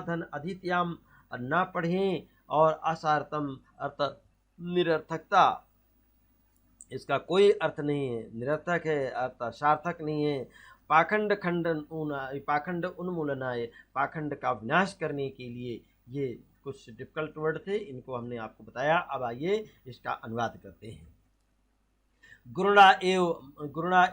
धन अधित्याम ना पढ़ें और असारतम अर्थात निरर्थकता, इसका कोई अर्थ नहीं है, निरर्थक है अर्थात सार्थक नहीं है। पाखंड उन्मूलनाय, पाखंड का विनाश करने के लिए, ये कुछ डिफिकल्ट वर्ड थे, इनको हमने आपको बताया। अब आइए इसका अनुवाद करते हैं। गुरुणा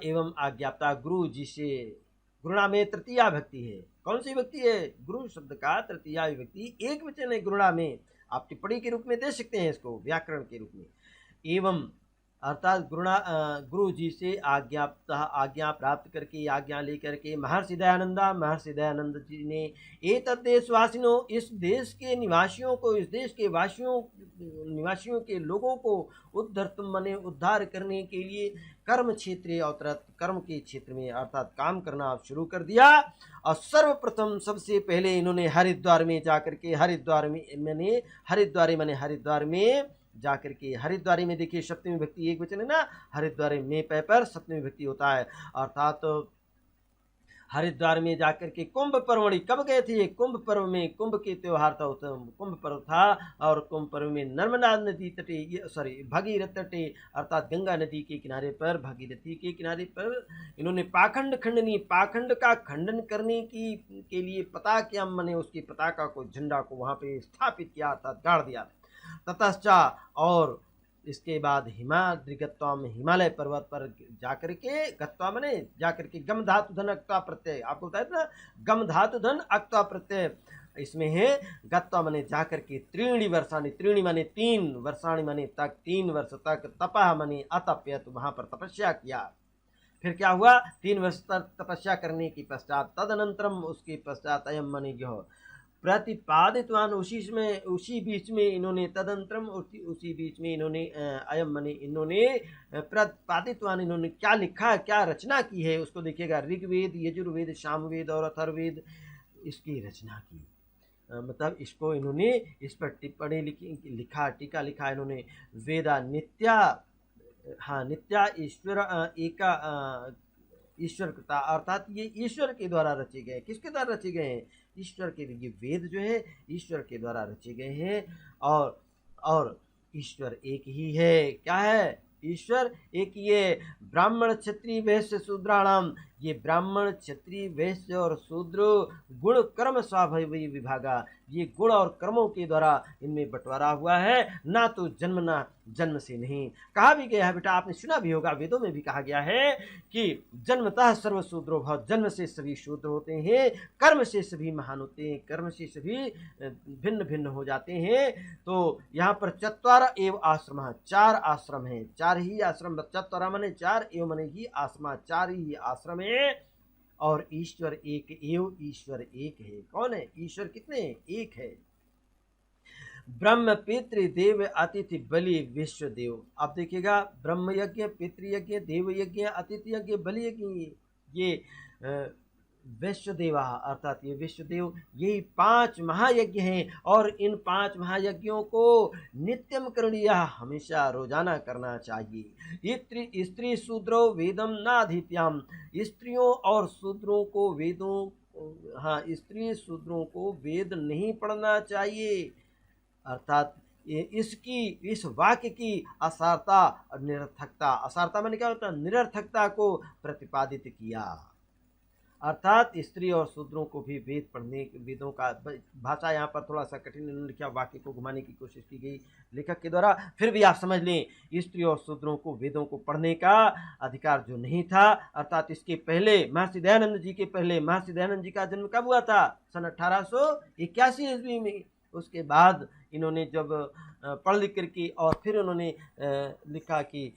एवं आज्ञाप्ता, गुरु जी से, गुरुणा में तृतीया भक्ति है। कौन सी भक्ति है? गुरु शब्द का तृतीया विभक्ति एक वचन है गुरुणा में। आप टिप्पणी के रूप में दे सकते हैं इसको, व्याकरण के रूप में। एवं अर्थात गुरु जी से आज्ञा प्राप्त करके, आज्ञा लेकर के महर्षि दयानंद जी ने एतद्देशवासिनो, इस देश के निवासियों को, इस देश के निवासियों के लोगों को उद्धर्तुम मने उद्धार करने के लिए कर्म क्षेत्रे अवतरत, कर्म के क्षेत्र में अर्थात काम करना आप शुरू कर दिया। और सर्वप्रथम सबसे पहले इन्होंने हरिद्वार में जाकर के, हरिद्वार में जाकर के, हरिद्वारी में देखिए सप्तमी विभक्ति एक वचन है ना, हरिद्वार में पै पर सप्तमी विभक्ति होता है। अर्थात हरिद्वार में जाकर के कुंभ पर्वणि, कब गए थे? कुंभ पर्व में, कुंभ के त्योहार था, कुंभ पर्व था। और कुंभ पर्व में नर्मदा नदी तटे, भागीरथ तटे अर्थात गंगा नदी के किनारे पर, भागीरथी के किनारे पर इन्होंने पाखंड खंडनी, पाखंड का खंडन करने के लिए पताका मने उसकी पताका को, झंडा को वहाँ पे स्थापित किया अर्थात गाड़ दिया। ततश्चा, और इसके बाद हिमाद्रि गत्वा में, हिमालय पर्वत पर जाकर के, गत्वा मने जाकर के, गम धातु धन अक्ता प्रत्यय, आपको बताया था ना, गम धातु धन अक्ता प्रत्यय इसमें है। गत्वा मने जाकर के, त्रीणि वर्षाणि, त्रीणि माने 3, वर्षाणि माने तक, 3 वर्ष तक, तपः माने अतप्यत, वहां पर तपस्या किया। फिर क्या हुआ? 3 वर्ष तक तपस्या करने के पश्चात, तदनंतरम उसके पश्चात, अयम माने जो प्रतिपादितवान, उसी बीच में इन्होंने, तदंतरम उसी बीच में इन्होंने, अयम मने इन्होंने, प्रतिपादितवान इन्होंने क्या लिखा, क्या रचना की है उसको देखिएगा। ऋग्वेद यजुर्वेद सामवेद और अथर्ववेद इसकी रचना की, मतलब इसको इन्होंने, इस पर टिप्पणी लिखा, टीका लिखा इन्होंने। वेदा नित्या, हाँ नित्या ईश्वर कृता, अर्थात ये ईश्वर के द्वारा रचे गए। किसके द्वारा रचे गए हैं? ईश्वर के ये वेद जो है ईश्वर के द्वारा रचे गए हैं। और ईश्वर एक ही है। क्या है? ईश्वर एक ही है। ब्राह्मण क्षत्रिय वैश्य शूद्राणाम, ये ब्राह्मण क्षत्रिय वैश्य और शूद्र गुण कर्म स्वाभाविक विभागा, ये गुण और कर्मों के द्वारा इनमें बंटवारा हुआ है, ना तो जन्म से नहीं। कहा भी गया है बेटा, आपने सुना भी होगा, वेदों में भी कहा गया है कि जन्मतः सर्व शूद्रो भव, जन्म से सभी शूद्र होते हैं, कर्म से सभी महान होते हैं, कर्म से सभी भिन्न भिन्न हो जाते हैं। तो यहाँ पर चत्वार एव आश्रम, चार आश्रम है, चार ही आश्रम, चत्वारा माने चार, एव माने ही आश्रम, चार ही आश्रम है। और ईश्वर एक एव, ईश्वर एक है। कौन है ईश्वर? कितने? एक है। ब्रह्म पितृ देव अतिथि बलि विश्व देव। अब देखिएगा, ब्रह्म यज्ञ, पितृयज्ञ, देव यज्ञ, अतिथि यज्ञ, बलि यज्ञ, ये वैश्वदेवा अर्थात ये विश्वदेव, यही 5 महायज्ञ हैं। और इन 5 महायज्ञों को नित्यम करणीय, हमेशा रोजाना करना चाहिए। स्त्री शूद्रो वेदम नाधीत्याम, स्त्रियों और शूद्रों को वेदों, हाँ, स्त्री शूद्रों को वेद नहीं पढ़ना चाहिए। अर्थात इस वाक्य की असारता और निरर्थकता, असारता मैंने क्या होता है? निरर्थकता को प्रतिपादित किया। अर्थात स्त्री और शूद्रों को भी वेद पढ़ने, वेदों का भाषा यहाँ पर थोड़ा सा कठिन लिखा, वाक्य को घुमाने की कोशिश की गई लेखक के द्वारा। फिर भी आप समझ लें, स्त्री और शूद्रों को वेदों को पढ़ने का अधिकार जो नहीं था। अर्थात इसके पहले महर्षि दयानंद जी के पहले, महर्षि दयानंद जी का जन्म कब हुआ था? सन 1881 ईस्वी में। उसके बाद इन्होंने जब पढ़ लिख करके और फिर उन्होंने लिखा कि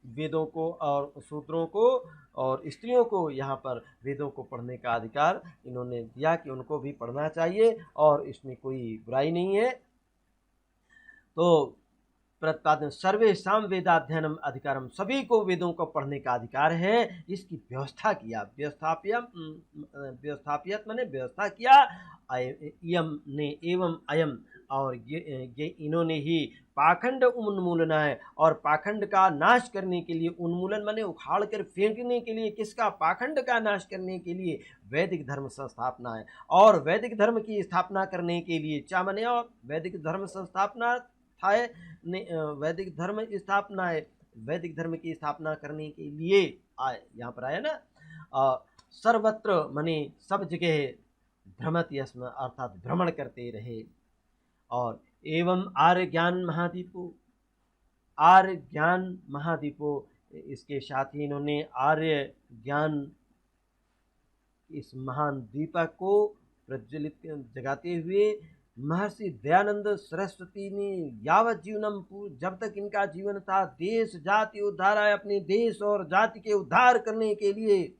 वेदों को और शूद्रों को और स्त्रियों को यहाँ पर वेदों को पढ़ने का अधिकार इन्होंने दिया कि उनको भी पढ़ना चाहिए और इसमें कोई बुराई नहीं है। तो प्रतिपादन सर्वेषां वेदाध्ययनम अधिकारम, सभी को वेदों को पढ़ने का अधिकार है, इसकी व्यवस्था किया। व्यवस्थापियत माने व्यवस्था किया। इयम ने एवं अयम, और ये इन्होंने ही पाखंड उन्मूलन है, और पाखंड का नाश करने के लिए, उन्मूलन माने उखाड़ कर फेंकने के लिए, किसका? पाखंड का नाश करने के लिए वैदिक धर्म संस्थापना है। और वैदिक धर्म की स्थापना करने के लिए क्या माने? और वैदिक धर्म संस्थापना था, वैदिक धर्म स्थापना है, वैदिक धर्म की स्थापना करने के लिए आए, यहाँ पर आया ना। सर्वत्र माने सब जगह भ्रमत यस्म, अर्थात भ्रमण करते रहे। और एवं आर्य ज्ञान महादीपो, आर्य ज्ञान महादीपो, इसके साथ ही इन्होंने आर्य ज्ञान इस महान दीपक को प्रज्वलित जगाते हुए महर्षि दयानंद सरस्वती ने यावत जीवनम, जब तक इनका जीवन था, देश जाति उद्धाराय, अपने देश और जाति के उद्धार करने के लिए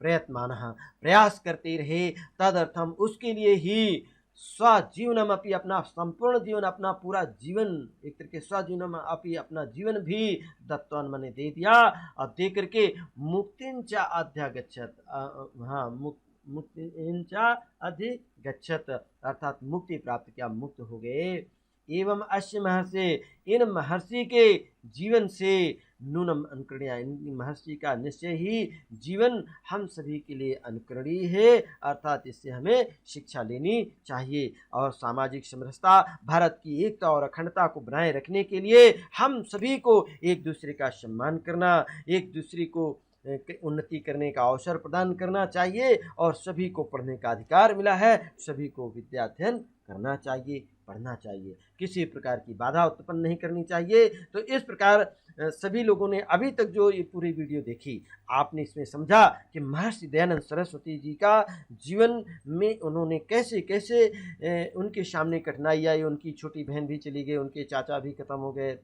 प्रयत्नमानः, प्रयास करते रहे। तदर्थम, उसके लिए ही स्वजीवनम अपि, अपना संपूर्ण जीवन, अपना पूरा जीवन, एक तरीके स्वजीवनम अपि, अपना जीवन भी दत्तवान माने दे दिया। और दे करके मुक्तिंच अध्यगच्छत, हाँ, मुक्तिंच अधिगच्छत, अर्थात मुक्ति प्राप्त किया, मुक्त हो गए। एवं अश्य महर्षि, इन महर्षि के जीवन से नूनम अनुकरणीय, इन महर्षि का निश्चय ही जीवन हम सभी के लिए अनुकरणीय है। अर्थात इससे हमें शिक्षा लेनी चाहिए। और सामाजिक समरसता, भारत की एकता और अखंडता को बनाए रखने के लिए हम सभी को एक दूसरे का सम्मान करना, एक दूसरे को उन्नति करने का अवसर प्रदान करना चाहिए। और सभी को पढ़ने का अधिकार मिला है, सभी को विद्या अध्ययन करना चाहिए, पढ़ना चाहिए, किसी प्रकार की बाधा उत्पन्न नहीं करनी चाहिए। तो इस प्रकार सभी लोगों ने अभी तक जो ये पूरी वीडियो देखी, आपने इसमें समझा कि महर्षि दयानंद सरस्वती जी का जीवन में उन्होंने कैसे कैसे उनके सामने कठिनाई आई, उनकी छोटी बहन भी चली गई, उनके चाचा भी खत्म हो गए,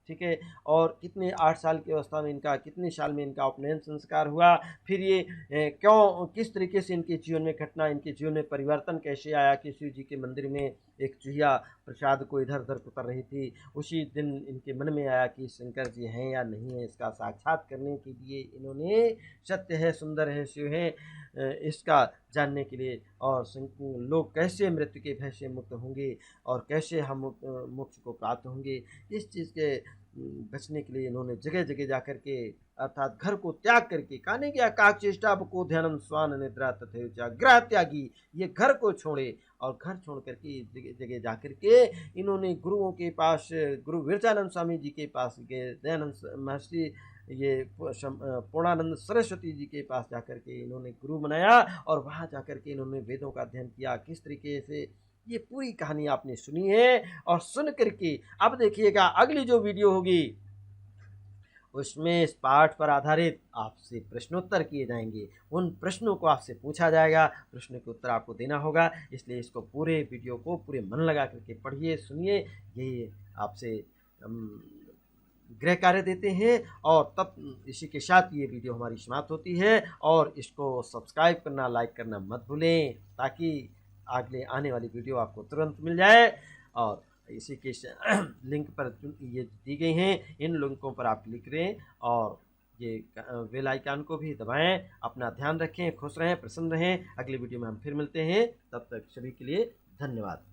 ठीक है, और कितने 8 साल की अवस्था में इनका, कितने साल में इनका उपनयन संस्कार हुआ, फिर ये क्यों, किस तरीके से इनके जीवन में घटना, इनके जीवन में परिवर्तन कैसे आया कि शिव जी के मंदिर में एक चूहिया प्रसाद को इधर उधर कुतर रही थी। उसी दिन इनके मन में आया कि शंकर जी हैं या नहीं है, इसका साक्षात करने के लिए इन्होंने सत्य है, सुंदर है, शिव है, इसका जानने के लिए, और लोग कैसे मृत्यु के भय से मुक्त होंगे और कैसे हम मोक्ष को प्राप्त होंगे, इस चीज़ के बचने के लिए इन्होंने जगह जगह जा कर के अर्थात घर को त्याग करके, कहा नहीं गया काकचेष्टा को ध्यानम स्वान निद्रा तथैव ग्रह त्यागी, ये घर को छोड़े और घर छोड़ करके जगह जगह जा करके इन्होंने गुरुओं के पास, गुरु विरचानंद स्वामी जी के पास गए, दयानंद महर्षि ये पूर्णानंद सरस्वती जी के पास जाकर के इन्होंने गुरु बनाया और वहाँ जाकर के इन्होंने वेदों का अध्ययन किया। किस तरीके से, ये पूरी कहानी आपने सुनी है। और सुन करके अब देखिएगा अगली जो वीडियो होगी उसमें इस पाठ पर आधारित आपसे प्रश्नोत्तर किए जाएंगे, उन प्रश्नों को आपसे पूछा जाएगा, प्रश्नों के उत्तर आपको देना होगा। इसलिए इसको पूरे वीडियो को पूरे मन लगा करके पढ़िए, सुनिए। ये आपसे गृह कार्य देते हैं और तब इसी के साथ ये वीडियो हमारी समाप्त होती है। और इसको सब्सक्राइब करना, लाइक करना मत भूलें, ताकि अगले आने वाली वीडियो आपको तुरंत मिल जाए। और इसी के लिंक पर ये दी गई हैं, इन लिंकों पर आप क्लिक करें और ये बेल आइकन को भी दबाएं। अपना ध्यान रखें, खुश रहें, प्रसन्न रहें। अगली वीडियो में हम फिर मिलते हैं, तब तक सभी के लिए धन्यवाद।